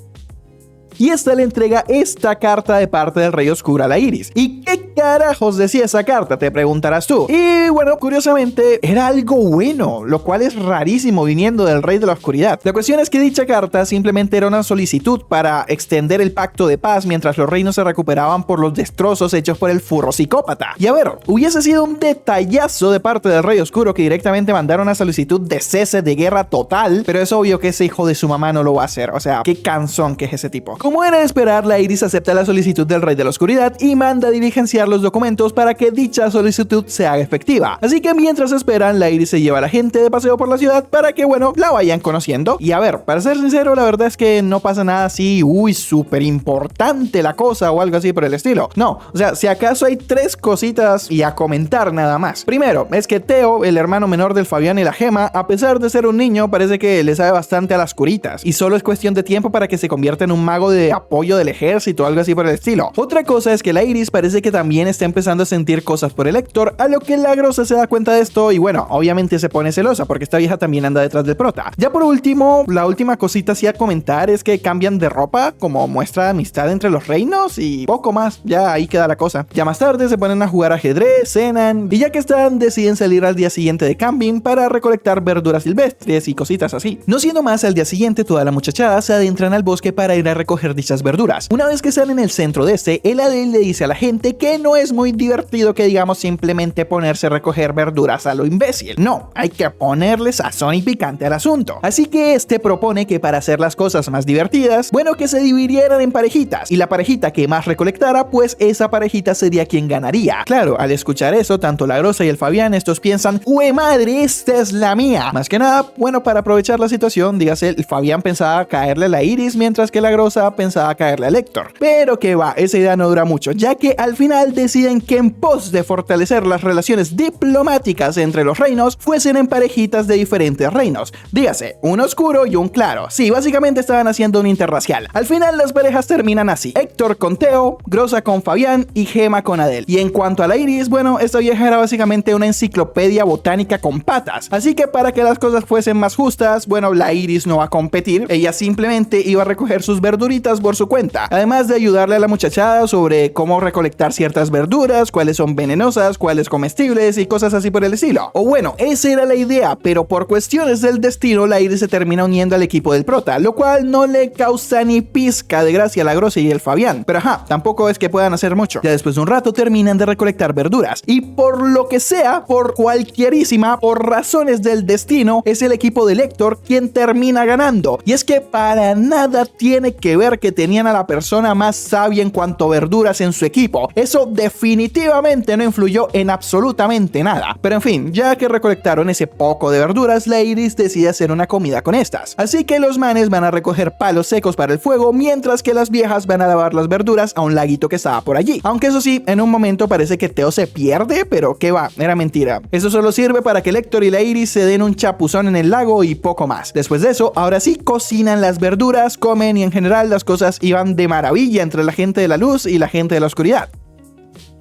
Y esta le entrega esta carta de parte del Rey Oscuro a la Iris. ¿Y qué carajos decía esa carta? Te preguntarás tú. Y bueno, curiosamente era algo bueno, lo cual es rarísimo viniendo del Rey de la Oscuridad. La cuestión es que dicha carta simplemente era una solicitud para extender el pacto de paz mientras los reinos se recuperaban por los destrozos hechos por el furro psicópata. Y a ver, hubiese sido un detallazo de parte del Rey Oscuro que directamente mandara una solicitud de cese de guerra total, pero es obvio que ese hijo de su mamá no lo va a hacer. O sea, qué cansón que es ese tipo. Como era de esperar, la Iris acepta la solicitud del Rey de la Oscuridad y manda a diligenciar los documentos para que dicha solicitud se haga efectiva. Así que mientras esperan, la Iris se lleva a la gente de paseo por la ciudad para que, bueno, la vayan conociendo. Y a ver, para ser sincero, la verdad es que no pasa nada así, súper importante la cosa o algo así por el estilo. No, o sea, si acaso hay 3 cositas y a comentar nada más. Primero, es que Teo, el hermano menor del Fabián y la Gema, a pesar de ser un niño, parece que le sabe bastante a las curitas. Y solo es cuestión de tiempo para que se convierta en un mago de apoyo del ejército o algo así por el estilo. Otra cosa es que la Iris parece que también está empezando a sentir cosas por el Héctor, a lo que la Groza se da cuenta de esto y bueno, obviamente se pone celosa porque esta vieja también anda detrás del prota. Ya por último, la última cosita así a comentar es que cambian de ropa como muestra de amistad entre los reinos y poco más, ya ahí queda la cosa. Ya más tarde se ponen a jugar ajedrez, cenan y ya que están deciden salir al día siguiente de camping para recolectar verduras silvestres y cositas así. No siendo más, al día siguiente toda la muchachada se adentran al bosque para ir a recoger dichas verduras. Una vez que están en el centro de este, el Adel le dice a la gente que no es muy divertido que digamos simplemente ponerse a recoger verduras a lo imbécil. No, hay que ponerle sazón y picante al asunto. Así que este propone que para hacer las cosas más divertidas, bueno, que se dividieran en parejitas y la parejita que más recolectara, pues esa parejita sería quien ganaría. Claro, al escuchar eso, tanto la Groza y el Fabián, estos piensan, ¡jue madre, esta es la mía! Más que nada, bueno, para aprovechar la situación, dígase, el Fabián pensaba caerle a la Iris, mientras que la Groza pensaba caerle a Lector. Pero que va, esa idea no dura mucho, ya que al final deciden que en pos de fortalecer las relaciones diplomáticas entre los reinos, fuesen en parejitas de diferentes reinos. Dígase, un oscuro y un claro. Sí, básicamente estaban haciendo un interracial. Al final las parejas terminan así: Héctor con Teo, Groza con Fabián y Gema con Adel. Y en cuanto a la Iris, bueno, esta vieja era básicamente una enciclopedia botánica con patas. Así que para que las cosas fuesen más justas, bueno, la Iris no va a competir, ella simplemente iba a recoger sus verduritas por su cuenta. Además de ayudarle a la muchachada sobre cómo recolectar ciertas verduras, cuáles son venenosas, cuáles comestibles y cosas así por el estilo. O bueno, esa era la idea, pero por cuestiones del destino la Iris se termina uniendo al equipo del prota, lo cual no le causa ni pizca de gracia a la Groza y el Fabián. Pero ajá, tampoco es que puedan hacer mucho. Ya después de un rato terminan de recolectar verduras y por lo que sea, por cualquierísima, por razones del destino, es el equipo del Héctor quien termina ganando. Y es que para nada tiene que ver que tenían a la persona más sabia en cuanto a verduras en su equipo. Eso definitivamente no influyó en absolutamente nada. Pero en fin, ya que recolectaron ese poco de verduras, la Iris decide hacer una comida con estas. Así que los manes van a recoger palos secos para el fuego, mientras que las viejas van a lavar las verduras a un laguito que estaba por allí. Aunque eso sí, en un momento parece que Teo se pierde, pero qué va, era mentira. Eso solo sirve para que el Héctor y la Iris se den un chapuzón en el lago y poco más. Después de eso, ahora sí cocinan las verduras, comen y en general las cosas iban de maravilla entre la gente de la luz y la gente de la oscuridad.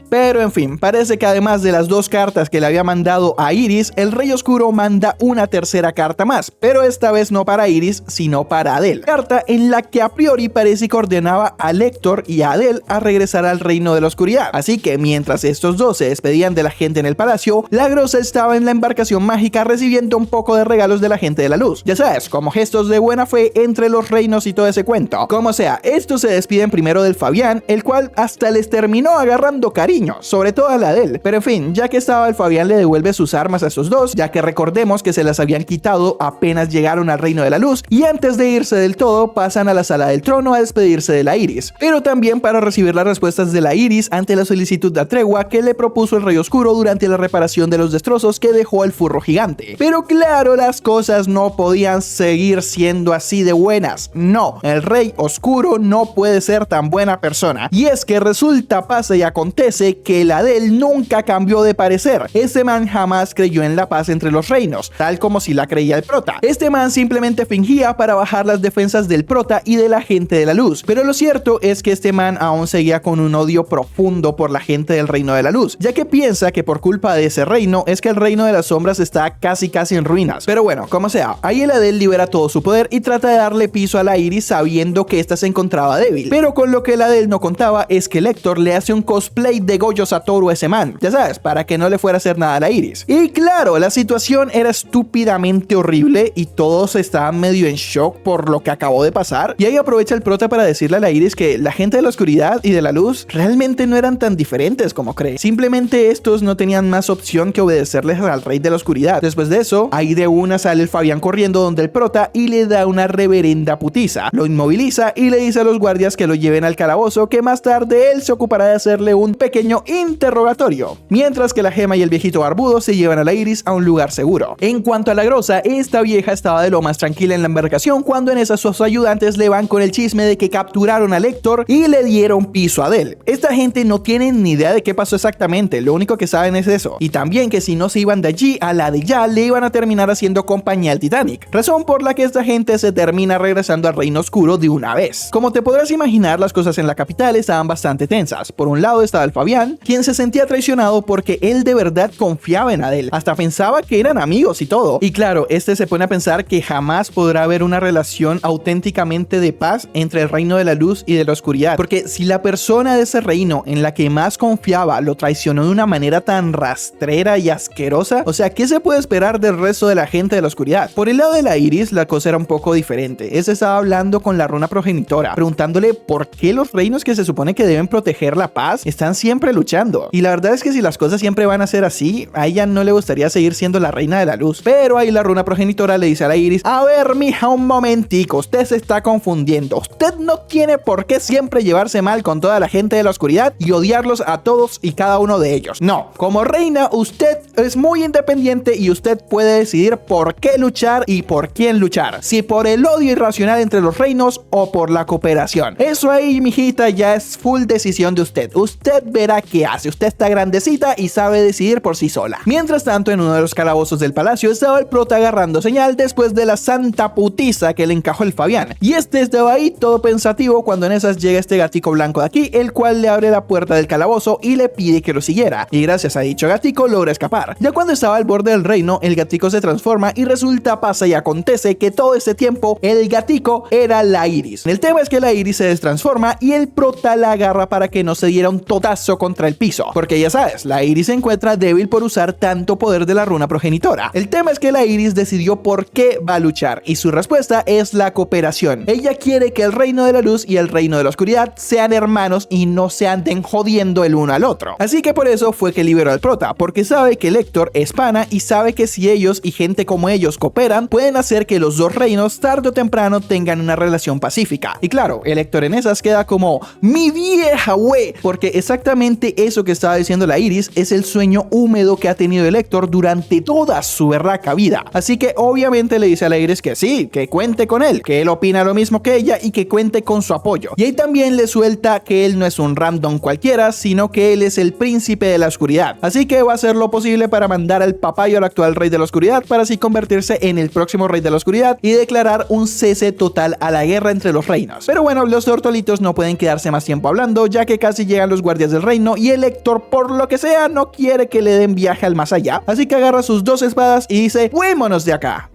Pero en fin, parece que además de las 2 cartas que le había mandado a Iris, el Rey Oscuro manda una tercera carta más, pero esta vez no para Iris, sino para Adele. Carta en la que a priori parece que ordenaba a Lector y a Adele a regresar al Reino de la Oscuridad. Así que mientras estos dos se despedían de la gente en el palacio, la Grosa estaba en la embarcación mágica recibiendo un poco de regalos de la gente de la luz. Ya sabes, como gestos de buena fe entre los reinos y todo ese cuento. Como sea, estos se despiden primero del Fabián, el cual hasta les terminó agarrando cariño, sobre todo a la Adele. Pero en fin, ya que estaba el Fabián le devuelve sus armas a estos dos, ya que recordemos que se las habían quitado apenas llegaron al Reino de la Luz, y antes de irse del todo pasan a la Sala del Trono a despedirse de la Iris, pero también para recibir las respuestas de la Iris ante la solicitud de tregua que le propuso el Rey Oscuro durante la reparación de los destrozos que dejó el furro gigante. Pero claro, las cosas no podían seguir siendo así de buenas. No, el Rey Oscuro no puede ser tan buena persona. Y es que resulta, pasa y acontece que la Adele nunca cambió de parecer. Este man jamás creyó en la paz entre los reinos, tal como si la creía el prota. Este man simplemente fingía para bajar las defensas del prota y de la gente de la luz. Pero lo cierto es que este man aún seguía con un odio profundo por la gente del Reino de la Luz, ya que piensa que por culpa de ese reino es que el Reino de las Sombras está casi en ruinas. Pero bueno, como sea, ahí el Adele libera todo su poder y trata de darle piso a la Iris sabiendo que esta se encontraba débil. Pero con lo que el Adele no contaba es que Lector le hace un cosplay de Gojo Satoru a ese man, ya sabes, para que no le fuera a hacer nada a la Iris. Y claro, la situación era estúpidamente horrible y todos estaban medio en shock por lo que acabó de pasar. Y ahí aprovecha el prota para decirle a la Iris que la gente de la oscuridad y de la luz realmente no eran tan diferentes como cree. Simplemente estos no tenían más opción que obedecerles al Rey de la Oscuridad. Después de eso, ahí de una sale el Fabián corriendo donde el prota y le da una reverenda putiza. Lo inmoviliza y le dice a los guardias que lo lleven al calabozo, que más tarde él se ocupará de hacerle un pequeño interrogatorio. Mientras que la Gema y el viejito barbudo se llevan a la Iris a un lugar seguro. En cuanto a la Grosa, esta vieja estaba de lo más tranquila en la embarcación cuando en esas sus ayudantes le van con el chisme de que capturaron a Lector y le dieron piso a Adele. Esta gente no tiene ni idea de qué pasó exactamente, lo único que saben es eso. Y también que si no se iban de allí, a la de ya le iban a terminar haciendo compañía al Titanic. Razón por la que esta gente se termina regresando al Reino Oscuro de una vez. Como te podrás imaginar, las cosas en la capital estaban bastante tensas. Por un lado estaba el Fabián, quien se sentía traicionado porque él de verdad confiaba en Adele. Hasta pensaba que eran amigos y todo. Y claro, este se pone a pensar que jamás podrá haber una relación auténticamente de paz entre el Reino de la Luz y de la Oscuridad. Porque si la persona de ese reino en la que más confiaba lo traicionó de una manera tan rastrera y asquerosa, o sea, ¿qué se puede esperar del resto de la gente de la Oscuridad? Por el lado de la Iris, la cosa era un poco diferente. Ese estaba hablando con la runa progenitora, preguntándole por qué los reinos que se supone que deben proteger la paz están siempre luchando. Y la verdad es que si las cosas siempre van a ser así, a ella no le gustaría seguir siendo la reina de la luz. Pero ahí la runa progenitora le dice a la Iris: a ver, mija, un momentico, usted se está confundiendo. Usted no tiene por qué siempre llevarse mal con toda la gente de la oscuridad y odiarlos a todos y cada uno de ellos. No, como reina usted es muy independiente y usted puede decidir por qué luchar y por quién luchar. Si por el odio irracional entre los reinos o por la cooperación. Eso ahí, mijita, ya es full decisión de usted. Usted verá qué hace. Usted está grandecita y sabe decidir por sí sola. Mientras tanto, en uno de los calabozos del palacio estaba el prota agarrando señal después de la santa putiza que le encajó el Fabián. Y este estaba ahí todo pensativo cuando en esas llega este gatico blanco de aquí, el cual le abre la puerta del calabozo y le pide que lo siguiera. Y gracias a dicho gatico logra escapar. Ya cuando estaba al borde del reino, el gatico se transforma y resulta, pasa y acontece que todo ese tiempo el gatico era la Iris. El tema es que la Iris se destransforma y el prota la agarra para que no se diera un totazo contra el piso. Porque ya sabes, la Iris se encuentra débil por usar tanto poder de la runa progenitora. El tema es que la Iris decidió por qué va a luchar y su respuesta es la cooperación. Ella quiere que el reino de la luz y el reino de la oscuridad sean hermanos y no se anden jodiendo el uno al otro. Así que por eso fue que liberó al prota, porque sabe que Lector es pana y sabe que si ellos y gente como ellos cooperan, pueden hacer que los dos reinos tarde o temprano tengan una relación pacífica. Y claro, el Lector en esas queda como: mi vieja wey, porque exactamente eso que estaba diciendo la Iris es el sueño húmedo que ha tenido el Lector durante toda su berraca vida. Así que obviamente le dice a la Iris que sí, que cuente con él, que él opina lo mismo que ella y que cuente con su apoyo. Y ahí también le suelta que él no es un random cualquiera, sino que él es el príncipe de la oscuridad. Así que va a hacer lo posible para mandar al papayo al actual rey de la oscuridad para así convertirse en el próximo rey de la oscuridad y declarar un cese total a la guerra entre los reinos. Pero bueno, los tortolitos no pueden quedarse más tiempo hablando, ya que casi llegan los guardias del reino reino y el Héctor, por lo que sea, no quiere que le den viaje al más allá, así que agarra sus 2 espadas y dice: ¡fuémonos de acá!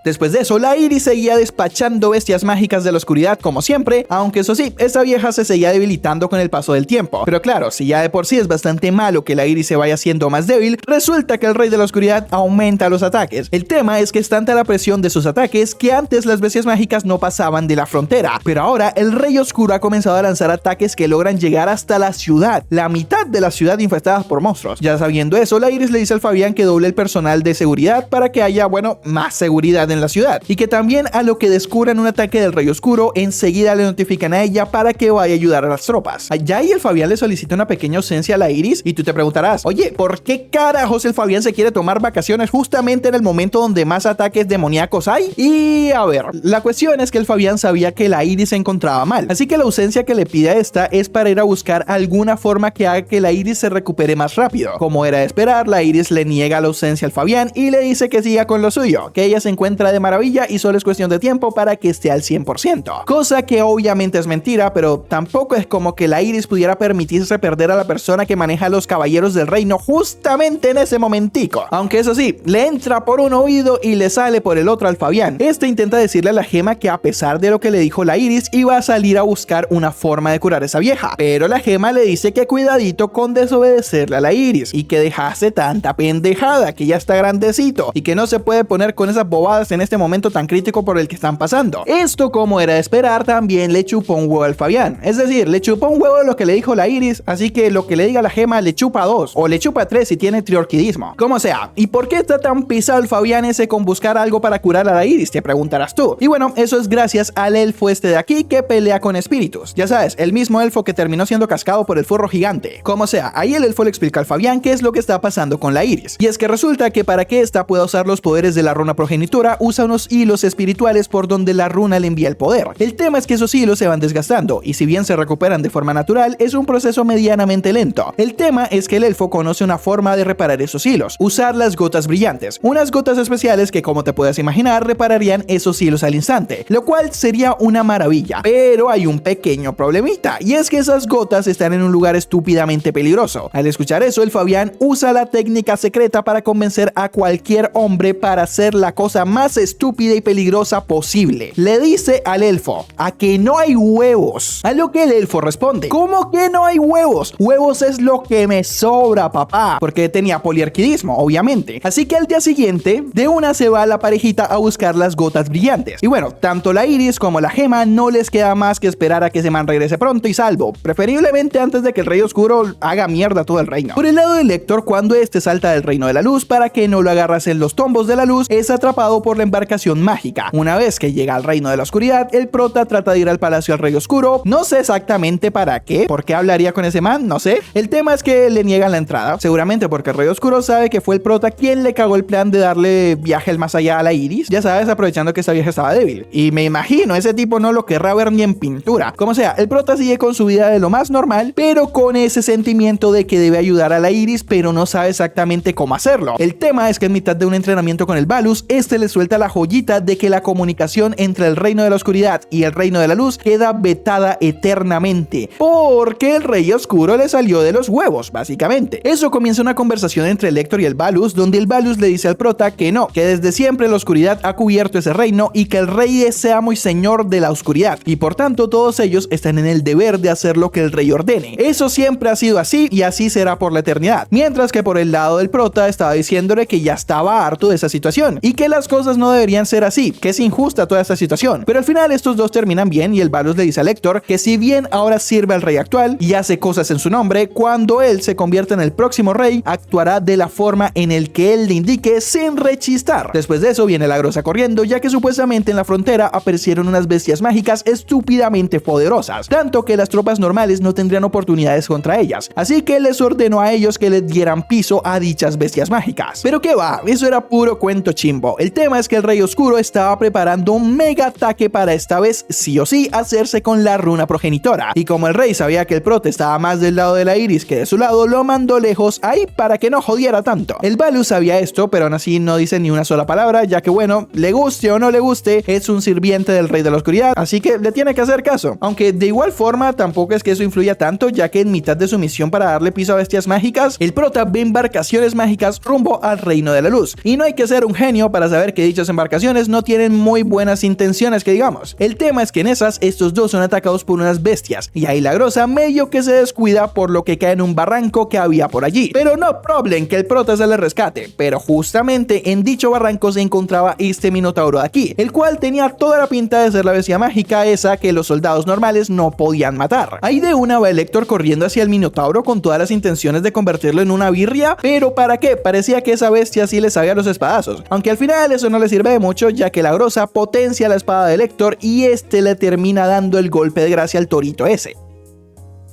Después de eso, la Iris seguía despachando bestias mágicas de la oscuridad como siempre, aunque eso sí, esa vieja se seguía debilitando con el paso del tiempo. Pero claro, si ya de por sí es bastante malo que la Iris se vaya haciendo más débil, resulta que el Rey de la Oscuridad aumenta los ataques. El tema es que es tanta la presión de sus ataques que antes las bestias mágicas no pasaban de la frontera, pero ahora el Rey Oscuro ha comenzado a lanzar ataques que logran llegar hasta la ciudad, la mitad de la ciudad infestada por monstruos. Ya sabiendo eso, la Iris le dice al Fabián que doble el personal de seguridad para que haya, bueno, más seguridad en la ciudad, y que también a lo que descubran un ataque del Rey Oscuro, enseguida le notifican a ella para que vaya a ayudar a las tropas. Allá y el Fabián le solicita una pequeña ausencia a la Iris, y tú te preguntarás: oye, ¿por qué carajos el Fabián se quiere tomar vacaciones justamente en el momento donde más ataques demoníacos hay? Y a ver, la cuestión es que el Fabián sabía que la Iris se encontraba mal, así que la ausencia que le pide a esta es para ir a buscar alguna forma que haga que la Iris se recupere más rápido. Como era de esperar, la Iris le niega la ausencia al Fabián y le dice que siga con lo suyo, que ella se encuentra de maravilla y solo es cuestión de tiempo para que esté al 100%. Cosa que obviamente es mentira, pero tampoco es como que la Iris pudiera permitirse perder a la persona que maneja a los caballeros del reino justamente en ese momentico. Aunque eso sí, le entra por un oído y le sale por el otro al Fabián. Este intenta decirle a la Gema que a pesar de lo que le dijo la Iris, iba a salir a buscar una forma de curar a esa vieja, pero la Gema le dice que cuidadito con desobedecerle a la Iris y que dejase tanta pendejada, que ya está grandecito y que no se puede poner con esas bobadas en este momento tan crítico por el que están pasando. Esto, como era de esperar, también le chupó un huevo al Fabián, es decir, le chupó un huevo de lo que le dijo la Iris, así que lo que le diga la Gema le chupa 2 o le chupa 3 si tiene triorquidismo, como sea. ¿Y por qué está tan pisado el Fabián ese con buscar algo para curar a la Iris?, te preguntarás tú. Y bueno, eso es gracias al elfo este de aquí que pelea con espíritus, ya sabes, el mismo elfo que terminó siendo cascado por el furro gigante. Como sea, ahí el elfo le explica al Fabián qué es lo que está pasando con la Iris, y es que resulta que para que ésta pueda usar los poderes de la runa progenitura, usa unos hilos espirituales por donde la runa le envía el poder. El tema es que esos hilos se van desgastando, y si bien se recuperan de forma natural, es un proceso medianamente lento. El tema es que el elfo conoce una forma de reparar esos hilos: usar las gotas brillantes, unas gotas especiales que, como te puedes imaginar, repararían esos hilos al instante, lo cual sería una maravilla. Pero hay un pequeño problemita, y es que esas gotas están en un lugar estúpidamente peligroso. Al escuchar eso, el Fabián usa la técnica secreta para convencer a cualquier hombre para hacer la cosa más estúpida y peligrosa posible. Le dice al elfo: a que no hay huevos. A lo que el elfo responde: ¿cómo que no hay huevos? Huevos es lo que me sobra, papá. Porque tenía poliarquidismo, obviamente. Así que al día siguiente, de una se va a la parejita a buscar las gotas brillantes. Y bueno, tanto la Iris como la Gema no les queda más que esperar a que ese man regrese pronto y salvo, preferiblemente antes de que el Rey Oscuro haga mierda todo el reino. Por el lado del Héctor, cuando este salta del reino de la luz para que no lo agarrasen los tombos de la luz, es atrapado por la embarcación mágica. Una vez que llega al reino de la oscuridad, el prota trata de ir al palacio del Rey Oscuro, no sé exactamente para qué, ¿por qué hablaría con ese man? No sé. El tema es que le niegan la entrada, seguramente porque el Rey Oscuro sabe que fue el prota quien le cagó el plan de darle viaje al más allá a la Iris, ya sabes, aprovechando que esa vieja estaba débil. Y me imagino, ese tipo no lo querrá ver ni en pintura. Como sea, el prota sigue con su vida de lo más normal, pero con ese sentimiento de que debe ayudar a la Iris, pero no sabe exactamente cómo hacerlo. El tema es que en mitad de un entrenamiento con el Balus, este le suelta la joyita de que la comunicación entre el reino de la oscuridad y el reino de la luz queda vetada eternamente, porque el Rey Oscuro le salió de los huevos, básicamente. Eso comienza una conversación entre el Héctor y el Balus, donde el Balus le dice al prota que no, que desde siempre la oscuridad ha cubierto ese reino y que el rey es amo y señor de la oscuridad, y por tanto todos ellos están en el deber de hacer lo que el rey ordene. Eso siempre ha sido así y así será por la eternidad. Mientras que por el lado del prota estaba diciéndole que ya estaba harto de esa situación y que las cosas no deberían ser así, que es injusta toda esta situación. Pero al final estos dos terminan bien y el Balus le dice al Héctor que si bien ahora sirve al rey actual y hace cosas en su nombre, cuando él se convierta en el próximo rey, actuará de la forma en el que él le indique sin rechistar. Después de eso viene la Grosa corriendo, ya que supuestamente en la frontera aparecieron unas bestias mágicas estúpidamente poderosas, tanto que las tropas normales no tendrían oportunidades contra ellas, así que les ordenó a ellos que les dieran piso a dichas bestias mágicas. Pero qué va, eso era puro cuento chimbo. El tema es mientras que el Rey Oscuro estaba preparando un mega ataque para esta vez sí o sí hacerse con la runa progenitora. Y como el rey sabía que el prota estaba más del lado de la Iris que de su lado, lo mandó lejos ahí para que no jodiera tanto. El Valu sabía esto, pero aún así no dice ni una sola palabra, ya que bueno, le guste o no le guste, es un sirviente del Rey de la Oscuridad, así que le tiene que hacer caso. Aunque de igual forma tampoco es que eso influya tanto, ya que en mitad de su misión para darle piso a bestias mágicas, el prota ve embarcaciones mágicas rumbo al Reino de la Luz. Y no hay que ser un genio para saber que dichas embarcaciones no tienen muy buenas intenciones, que digamos. El tema es que en esas, estos dos son atacados por unas bestias, y ahí la Grosa medio que se descuida, por lo que cae en un barranco que había por allí. Pero no problem que el prota se le rescate, pero justamente en dicho barranco se encontraba este minotauro de aquí, el cual tenía toda la pinta de ser la bestia mágica esa que los soldados normales no podían matar. Ahí de una va el Héctor corriendo hacia el minotauro con todas las intenciones de convertirlo en una birria, pero ¿para qué? Parecía que esa bestia sí le sabía los espadazos, aunque al final eso no le sirve de mucho, ya que la Grosa potencia la espada del Héctor y este le termina dando el golpe de gracia al torito ese.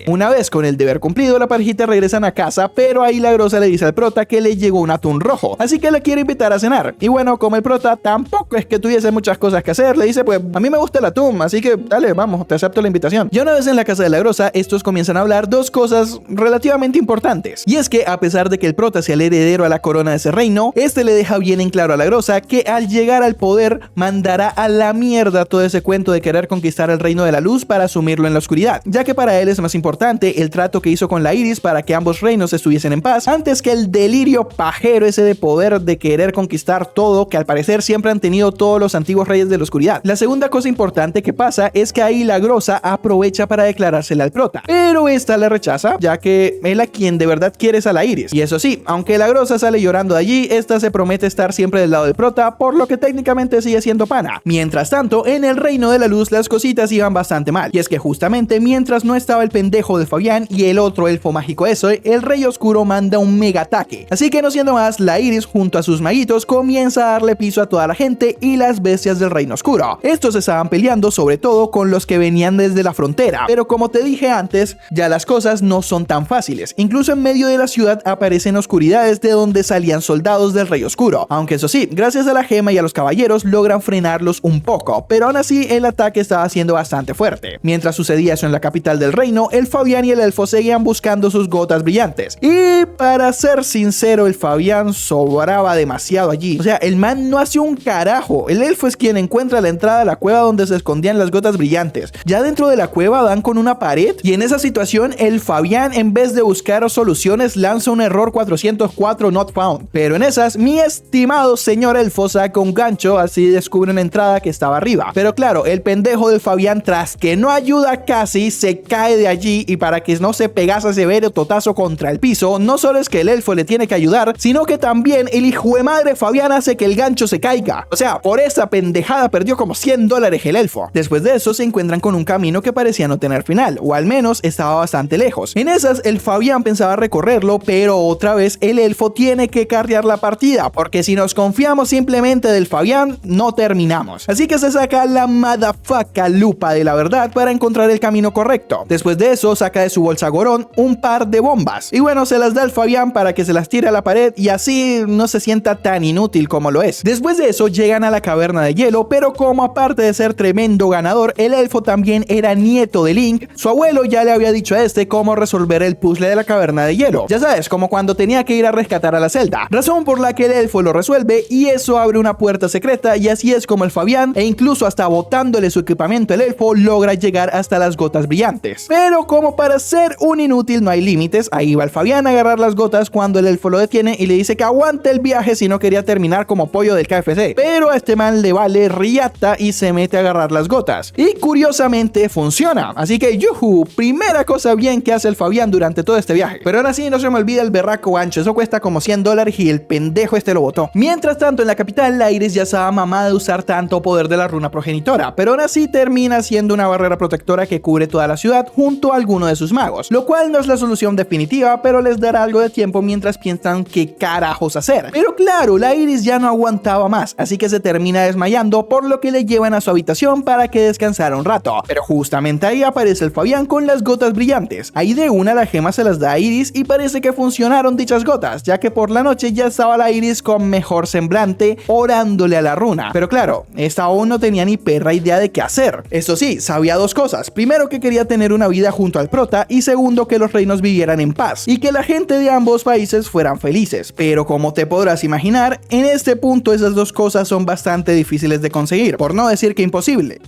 Una vez con el deber cumplido, la parejita regresan a casa, pero ahí la Grosa le dice al prota que le llegó un atún rojo, así que le quiere invitar a cenar. Y bueno, como el prota tampoco es que tuviese muchas cosas que hacer, le dice pues a mí me gusta el atún, así que dale, vamos, te acepto la invitación. Ya una vez en la casa de la Grosa, estos comienzan a hablar dos cosas relativamente importantes, y es que a pesar de que el prota sea el heredero a la corona de ese reino, este le deja bien en claro a la Grosa que al llegar al poder mandará a la mierda todo ese cuento de querer conquistar el Reino de la Luz para asumirlo en la oscuridad, ya que para él es más importante el trato que hizo con la Iris para que ambos reinos estuviesen en paz, antes que el delirio pajero ese de poder de querer conquistar todo que al parecer siempre han tenido todos los antiguos reyes de la oscuridad. La segunda cosa importante que pasa es que ahí la Grosa aprovecha para declarársela al prota, pero esta la rechaza, ya que él a quien de verdad quiere es a la Iris. Y eso sí, aunque la Grosa sale llorando de allí, esta se promete estar siempre del lado del prota, por lo que técnicamente sigue siendo pana. Mientras tanto, en el Reino de la Luz las cositas iban bastante mal, y es que justamente mientras no estaba el pendejo de Fabián y el otro elfo mágico ese, el Rey Oscuro manda un mega ataque. Así que no siendo más, la Iris junto a sus maguitos comienza a darle piso a toda la gente y las bestias del Reino Oscuro. Estos estaban peleando sobre todo con los que venían desde la frontera, pero como te dije antes, ya las cosas no son tan fáciles. Incluso en medio de la ciudad aparecen oscuridades de donde salían soldados del Rey Oscuro, aunque eso sí, gracias a la gema y a los caballeros logran frenarlos un poco, pero aún así el ataque estaba siendo bastante fuerte. Mientras sucedía eso en la capital del reino, el Fabián y el elfo seguían buscando sus gotas brillantes. Y para ser sincero, el Fabián sobraba demasiado allí. O sea, el man no hace un carajo. El elfo es quien encuentra la entrada a la cueva donde se escondían las gotas brillantes. Ya dentro de la cueva dan con una pared y en esa situación el Fabián, en vez de buscar soluciones, lanza un error 404 not found. Pero en esas, mi estimado señor elfo saca un gancho, así descubre una entrada que estaba arriba. Pero claro, el pendejo del Fabián, tras que no ayuda casi, se cae de allí y para que no se pegase severo totazo contra el piso, no solo es que el elfo le tiene que ayudar, sino que también el hijo de madre Fabián hace que el gancho se caiga. O sea, por esa pendejada perdió como $100 el elfo. Después de eso se encuentran con un camino que parecía no tener final, o al menos estaba bastante lejos. En esas el Fabián pensaba recorrerlo, pero otra vez el elfo tiene que carrear la partida, porque si nos confiamos simplemente del Fabián, no terminamos. Así que se saca la motherfucking lupa de la verdad para encontrar el camino correcto. Después de eso saca de su bolsa Gorón un par de bombas y bueno, se las da al Fabián para que se las tire a la pared y así no se sienta tan inútil como lo es. Después de eso llegan a la caverna de hielo, pero como aparte de ser tremendo ganador, el elfo también era nieto de Link, su abuelo ya le había dicho a este cómo resolver el puzzle de la caverna de hielo. Ya sabes, como cuando tenía que ir a rescatar a la Zelda, razón por la que el elfo lo resuelve y eso abre una puerta secreta y así es como el Fabián, e incluso hasta botándole su equipamiento el elfo, logra llegar hasta las gotas brillantes. Pero como para ser un inútil no hay límites, ahí va el Fabián a agarrar las gotas cuando el elfo lo detiene y le dice que aguante el viaje si no quería terminar como pollo del KFC. Pero a este man le vale riata y se mete a agarrar las gotas. Y curiosamente funciona. Así que yuhu, primera cosa bien que hace el Fabián durante todo este viaje. Pero ahora sí no se me olvida el berraco ancho, eso cuesta como $100 y el pendejo este lo botó. Mientras tanto en la capital la Iris ya estaba mamada de usar tanto poder de la runa progenitora, pero aún así termina siendo una barrera protectora que cubre toda la ciudad junto al alguno de sus magos, lo cual no es la solución definitiva, pero les dará algo de tiempo mientras piensan qué carajos hacer. Pero claro, la Iris ya no aguantaba más, así que se termina desmayando, por lo que le llevan a su habitación para que descansara un rato. Pero justamente ahí aparece el Fabián con las gotas brillantes. Ahí de una la gema se las da a Iris y parece que funcionaron dichas gotas, ya que por la noche ya estaba la Iris con mejor semblante orándole a la runa. Pero claro, esta aún no tenía ni perra idea de qué hacer. Eso sí, sabía dos cosas. Primero, que quería tener una vida junto al prota, y segundo, que los reinos vivieran en paz y que la gente de ambos países fueran felices. Pero como te podrás imaginar, en este punto esas dos cosas son bastante difíciles de conseguir, por no decir que imposible.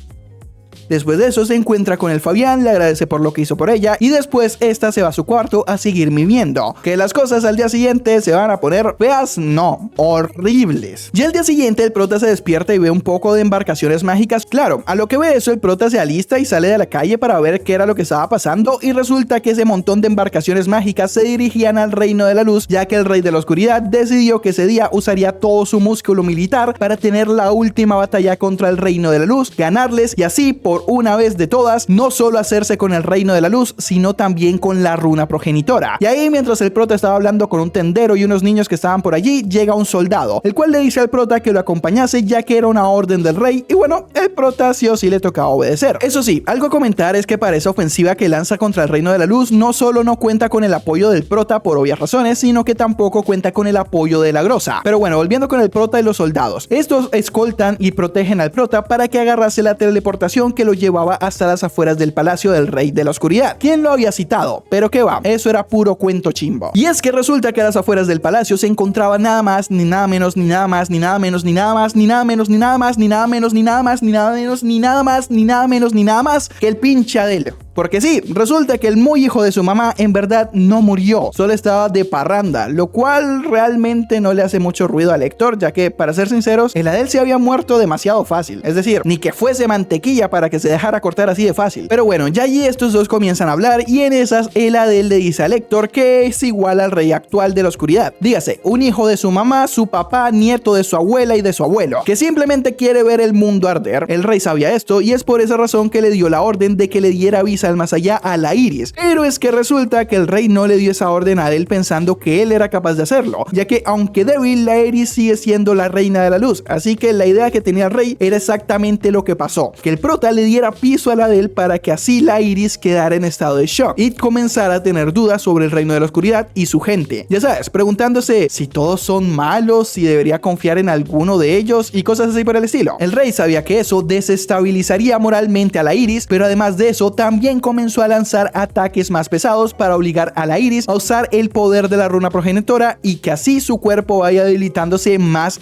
Después de eso se encuentra con el Fabián, le agradece por lo que hizo por ella y después esta se va a su cuarto a seguir viviendo. Que las cosas al día siguiente se van a poner feas, no, horribles. Y al día siguiente el prota se despierta y ve un poco de embarcaciones mágicas. Claro, a lo que ve eso el prota se alista y sale de la calle para ver qué era lo que estaba pasando, y resulta que ese montón de embarcaciones mágicas se dirigían al reino de la luz, ya que el rey de la oscuridad decidió que ese día usaría todo su músculo militar para tener la última batalla contra el reino de la luz, ganarles y así por una vez de todas no solo hacerse con el reino de la luz, sino también con la runa progenitora. Y ahí, mientras el prota estaba hablando con un tendero y unos niños que estaban por allí, llega un soldado, el cual le dice al prota que lo acompañase, ya que era una orden del rey, y bueno, el prota sí o sí le tocaba obedecer. Eso sí, algo a comentar es que para esa ofensiva que lanza contra el reino de la luz, no solo no cuenta con el apoyo del prota por obvias razones, sino que tampoco cuenta con el apoyo de la grosa. Pero bueno, volviendo con el prota y los soldados, estos escoltan y protegen al prota para que agarrase la teleportación que lo llevaba hasta las afueras del palacio del rey de la oscuridad, quien lo había citado. Pero qué va, eso era puro cuento chimbo. Y es que resulta que a las afueras del palacio se encontraba nada más, ni nada menos, ni nada más, ni nada menos, ni nada más, ni nada menos, ni nada más, ni nada menos, ni nada más, ni nada menos, ni nada más, ni nada menos, ni nada más que el pinche Adel. Porque sí, resulta que el muy hijo de su mamá en verdad no murió, solo estaba de parranda, lo cual realmente no le hace mucho ruido al lector, ya que, para ser sinceros, el Adel se había muerto demasiado fácil, es decir, ni que fuese mantequilla para que se dejara cortar así de fácil. Pero bueno, ya allí estos dos comienzan a hablar, y en esas el Adel le dice al lector que es igual al rey actual de la oscuridad, dígase, un hijo de su mamá, su papá, nieto de su abuela y de su abuelo, que simplemente quiere ver el mundo arder. El rey sabía esto y es por esa razón que le dio la orden de que le diera visa al más allá a la Iris, pero es que resulta que el rey no le dio esa orden a él pensando que él era capaz de hacerlo, ya que aunque débil, la Iris sigue siendo la reina de la luz, así que la idea que tenía el rey era exactamente lo que pasó, que el prota le diera piso a la de él para que así la Iris quedara en estado de shock y comenzara a tener dudas sobre el reino de la oscuridad y su gente, ya sabes, preguntándose si todos son malos, si debería confiar en alguno de ellos y cosas así por el estilo. El rey sabía que eso desestabilizaría moralmente a la Iris, pero además de eso también comenzó a lanzar ataques más pesados para obligar a la Iris a usar el poder de la runa progenitora y que así su cuerpo vaya debilitándose más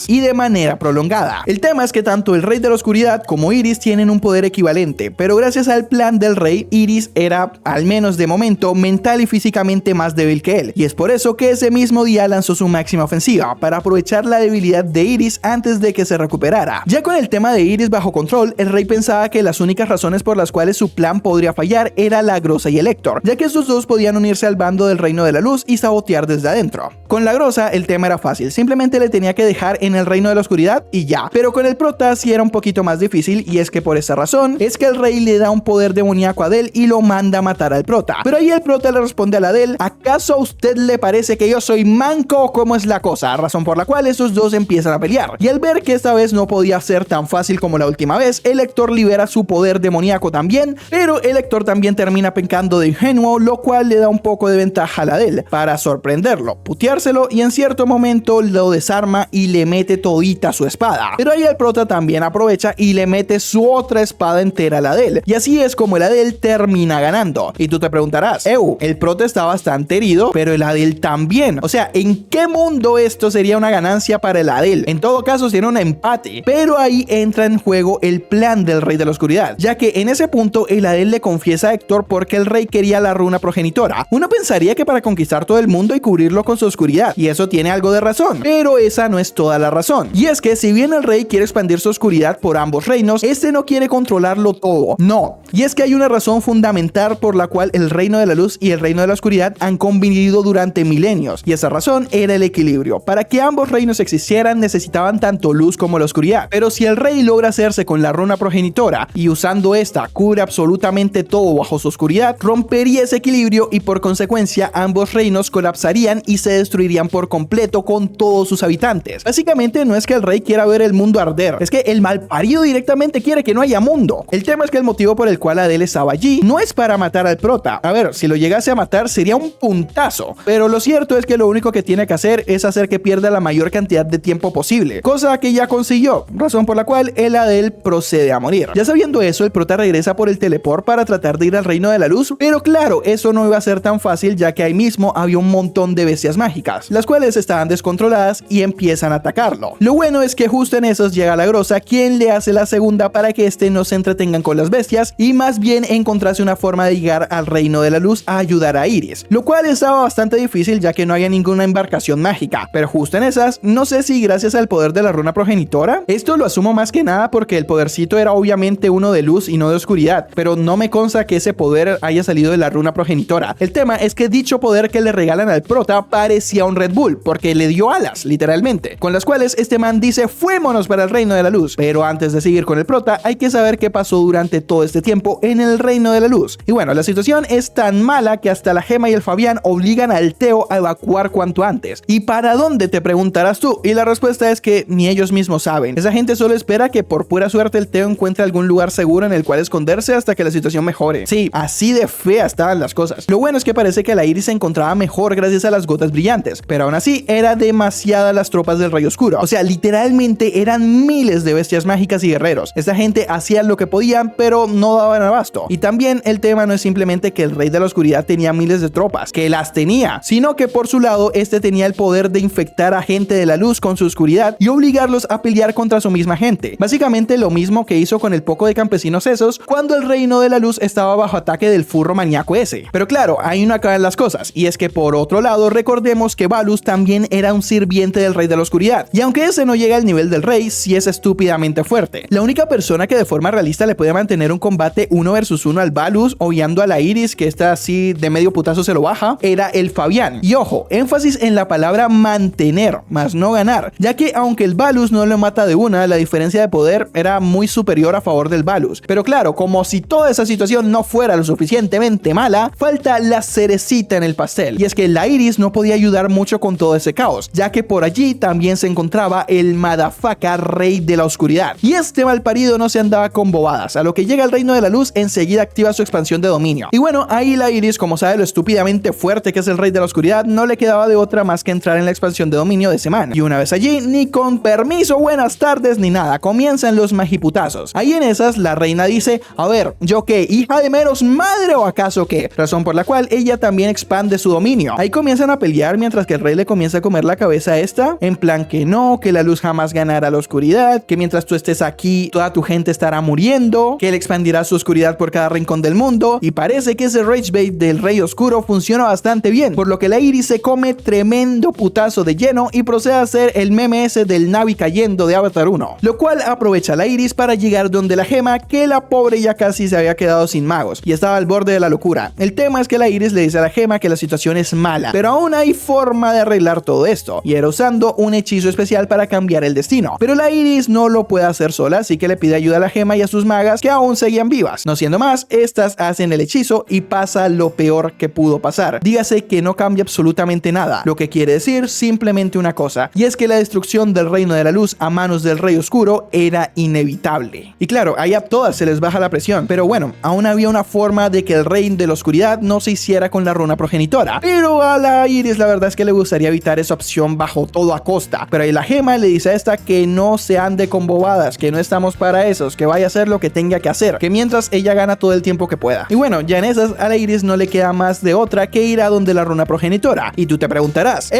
y de manera prolongada. El tema es que tanto el rey de la oscuridad como Iris tienen un poder equivalente, pero gracias al plan del rey, Iris era, al menos de momento, mental y físicamente más débil que él, y es por eso que ese mismo día lanzó su máxima ofensiva, para aprovechar la debilidad de Iris antes de que se recuperara. Ya con el tema de Iris bajo control, el rey pensaba que las únicas razones por las cuales su plan podría fallar era la grosa y el Héctor, ya que estos dos podían unirse al bando del reino de la luz y sabotear desde adentro. Con la grosa el tema era fácil, simplemente le tenía que dejar en el reino de la oscuridad y ya, pero con el prota sí era un poquito más difícil, y es que por esa razón es que el rey le da un poder demoníaco a Adel y lo manda a matar al prota. Pero ahí el prota le responde a la Adel: ¿acaso a usted le parece que yo soy manco o cómo es la cosa? Razón por la cual esos dos empiezan a pelear, y al ver que esta vez no podía ser tan fácil como la última vez, el Héctor libera su poder demoníaco también, pero el Héctor también termina pencando de ingenuo, lo cual le da un poco de ventaja a la Adel para sorprenderlo, puteárselo, y en cierto momento lo desarma y le mete todita su espada. Pero ahí el prota también aprovecha y le mete su otra espada entera a la Adel, y así es como el Adel termina ganando. Y tú te preguntarás, el prota está bastante herido, pero el Adel también. O sea, ¿en qué mundo esto sería una ganancia para el Adel? En todo caso sería un empate. Pero ahí entra en juego el plan del rey de la oscuridad, ya que en ese punto el Adel le confiesa a Héctor porque el rey quería la runa progenitora. Uno pensaría que para conquistar todo el mundo y cubrirlo con su oscuridad, y eso tiene algo de razón, pero esa no es toda la razón. Y es que si bien el rey quiere expandir su oscuridad por ambos reinos, este no quiere controlarlo todo, no. Y es que hay una razón fundamental por la cual el reino de la luz y el reino de la oscuridad han convivido durante milenios, y esa razón era el equilibrio. Para que ambos reinos existieran necesitaban tanto luz como la oscuridad, pero si el rey logra hacerse con la runa progenitora y usando esta cubre absolutamente absolutamente todo bajo su oscuridad, rompería ese equilibrio y por consecuencia ambos reinos colapsarían y se destruirían por completo con todos sus habitantes. Básicamente no es que el rey quiera ver el mundo arder, es que el malparido directamente quiere que no haya mundo. El tema es que el motivo por el cual Adele estaba allí no es para matar al prota. A ver, si lo llegase a matar sería un puntazo, pero lo cierto es que lo único que tiene que hacer es hacer que pierda la mayor cantidad de tiempo posible, cosa que ya consiguió, razón por la cual el Adele procede a morir. Ya sabiendo eso, el prota regresa por el teleport para tratar de ir al reino de la luz, pero claro, eso no iba a ser tan fácil ya que ahí mismo había un montón de bestias mágicas, las cuales estaban descontroladas y empiezan a atacarlo. Lo bueno es que justo en esos llega la Grosa, quien le hace la segunda para que no se entretengan con las bestias y más bien encontrase una forma de llegar al reino de la luz a ayudar a Iris, lo cual estaba bastante difícil ya que no había ninguna embarcación mágica, pero justo en esas, no sé si gracias al poder de la runa progenitora, esto lo asumo más que nada porque el podercito era obviamente uno de luz y no de oscuridad, pero no me consta que ese poder haya salido de la runa progenitora. El tema es que dicho poder que le regalan al prota parecía un Red Bull, porque le dio alas, literalmente, con las cuales este man dice fuémonos para el reino de la luz, pero antes de seguir con el prota hay que saber qué pasó durante todo este tiempo en el reino de la luz. Y bueno, la situación es tan mala que hasta la Gema y el Fabián obligan al Teo a evacuar cuanto antes. ¿Y para dónde, te preguntarás tú? Y la respuesta es que ni ellos mismos saben. Esa gente solo espera que por pura suerte el Teo encuentre algún lugar seguro en el cual esconderse hasta que la situación mejore. Sí, así de feas estaban las cosas. Lo bueno es que parece que la Iris se encontraba mejor gracias a las gotas brillantes, pero aún así era demasiadas las tropas del Rey Oscuro. O sea, literalmente eran miles de bestias mágicas y guerreros. Esta gente hacía lo que podían, pero no daban abasto. Y también el tema no es simplemente que el Rey de la Oscuridad tenía miles de tropas, que las tenía, sino que por su lado este tenía el poder de infectar a gente de la luz con su oscuridad y obligarlos a pelear contra su misma gente. Básicamente lo mismo que hizo con el poco de campesinos esos cuando el reino de la luz estaba bajo ataque del furro maníaco ese. Pero claro, ahí no acaban las cosas, y es que por otro lado recordemos que Balus también era un sirviente del Rey de la Oscuridad, y aunque ese no llega al nivel del rey, sí es estúpidamente fuerte. La única persona que de forma realista le puede mantener un combate 1 versus 1 al Balus, obviando a la Iris, que está así de medio putazo se lo baja, era el Fabián. Y ojo, énfasis en la palabra mantener, más no ganar, ya que aunque el Balus no lo mata de una, la diferencia de poder era muy superior a favor del Balus. Pero claro, como si toda esa situación no fuera lo suficientemente mala, falta la cerecita en el pastel, y es que la Iris no podía ayudar mucho con todo ese caos, ya que por allí también se encontraba el madafaca Rey de la Oscuridad, y este malparido no se andaba con bobadas. A lo que llega al reino de la luz, enseguida activa su expansión de dominio, y bueno, ahí la Iris, como sabe lo estúpidamente fuerte que es el Rey de la Oscuridad, no le quedaba de otra más que entrar en la expansión de dominio de semana, y una vez allí, ni con permiso, buenas tardes, ni nada, comienzan los magiputazos. Ahí en esas, la reina dice, a ver, ¿yo qué? ¿Hija de menos madre o acaso qué? Razón por la cual ella también expande su dominio. Ahí comienzan a pelear mientras que el rey le comienza a comer la cabeza a esta, en plan que no, que la luz jamás ganará la oscuridad, que mientras tú estés aquí, toda tu gente estará muriendo, que él expandirá su oscuridad por cada rincón del mundo, y parece que ese rage bait del Rey Oscuro funciona bastante bien, por lo que la Iris se come tremendo putazo de lleno y procede a hacer el meme ese del Navi cayendo de Avatar 1, lo cual aprovecha la Iris para llegar donde la Gema, que la pobre ya casi se había quedado sin magos y estaba al borde de la locura. El tema es que la Iris le dice a la Gema que la situación es mala, pero aún hay forma de arreglar todo esto, y era usando un hechizo especial para cambiar el destino. Pero la Iris no lo puede hacer sola, así que le pide ayuda a la Gema y a sus magas, que aún seguían vivas. No siendo más, estas hacen el hechizo y pasa lo peor que pudo pasar. Dígase que no cambia absolutamente nada, lo que quiere decir simplemente una cosa, y es que la destrucción del reino de la luz a manos del Rey Oscuro era inevitable. Y claro, ahí a todas se les baja la presión, pero bueno, aún había una forma de que el Rey de la Oscuridad no se hiciera con la runa progenitora, pero a la Iris la verdad es que le gustaría evitar esa opción bajo todo a costa. Pero ahí la Gema le dice a esta que no se ande con bobadas, que no estamos para esos, que vaya a hacer lo que tenga que hacer, que mientras ella gana todo el tiempo que pueda. Y bueno, ya en esas, a la Iris no le queda más de otra que ir a donde la runa progenitora. Y tú te preguntarás,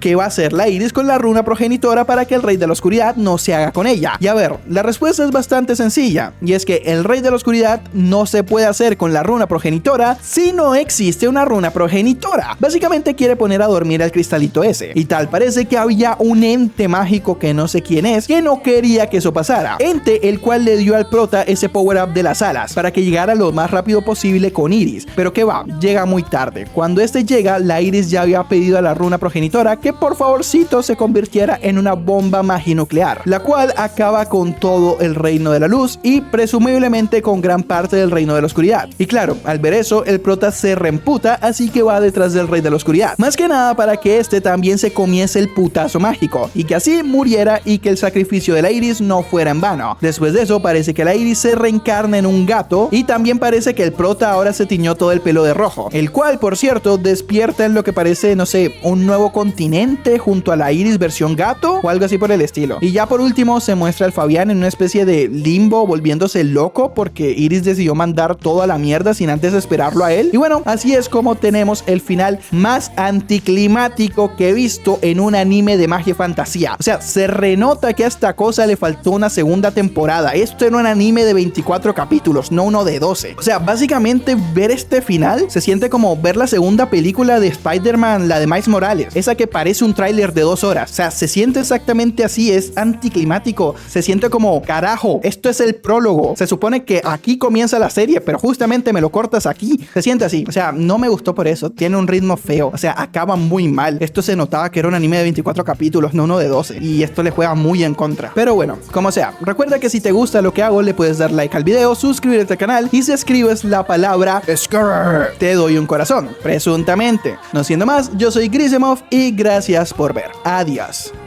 ¿qué va a hacer la Iris con la runa progenitora para que el Rey de la Oscuridad no se haga con ella? Y a ver, la respuesta es bastante sencilla, y es que el Rey de la Oscuridad no se puede hacer con la runa progenitora si no existe una runa progenitora. Básicamente quiere poner a dormir al cristalito ese, y tal parece que había un ente mágico que no sé quién es, que no quería que eso pasara. Ente el cual le dio al prota ese power up de las alas para que llegara lo más rápido posible con Iris, pero que va, llega muy tarde. Cuando este llega, la Iris ya había pedido a la runa progenitora que por favorcito se convirtiera en una bomba maginuclear, la cual acaba con todo el reino de la luz y presumiblemente con gran parte del del Reino de la Oscuridad. Y claro, al ver eso, el prota se reemputa, así que va detrás del Rey de la Oscuridad. Más que nada para que este también se comiese el putazo mágico, y que así muriera y que el sacrificio de la Iris no fuera en vano. Después de eso, parece que la Iris se reencarna en un gato, y también parece que el prota ahora se tiñó todo el pelo de rojo, el cual, por cierto, despierta en lo que parece, no sé, un nuevo continente junto a la Iris versión gato, o algo así por el estilo. Y ya por último, se muestra al Fabián en una especie de limbo, volviéndose loco porque Iris decidió mandar todo a la mierda sin antes esperarlo a él. Y bueno, así es como tenemos el final más anticlimático que he visto en un anime de magia y fantasía. O sea, se renota que a esta cosa le faltó una segunda temporada. Esto era un anime de 24 capítulos, no uno de 12. O sea, básicamente ver este final se siente como ver la segunda película de Spider-Man, la de Miles Morales, esa que parece un tráiler de 2 horas. O sea, se siente exactamente así, es anticlimático. Se siente como, carajo, esto es el prólogo. Se supone que aquí comienza la serie, pero justamente me lo cortas aquí. Se siente así. O sea, no me gustó por eso. Tiene un ritmo feo. O sea, acaba muy mal. Esto se notaba que era un anime de 24 capítulos, no uno de 12. Y esto le juega muy en contra. Pero bueno, como sea, recuerda que si te gusta lo que hago, le puedes dar like al video, suscribirte al canal y si escribes la palabra SCAR, te doy un corazón, presuntamente. No siendo más, yo soy Grisemov y gracias por ver. Adiós.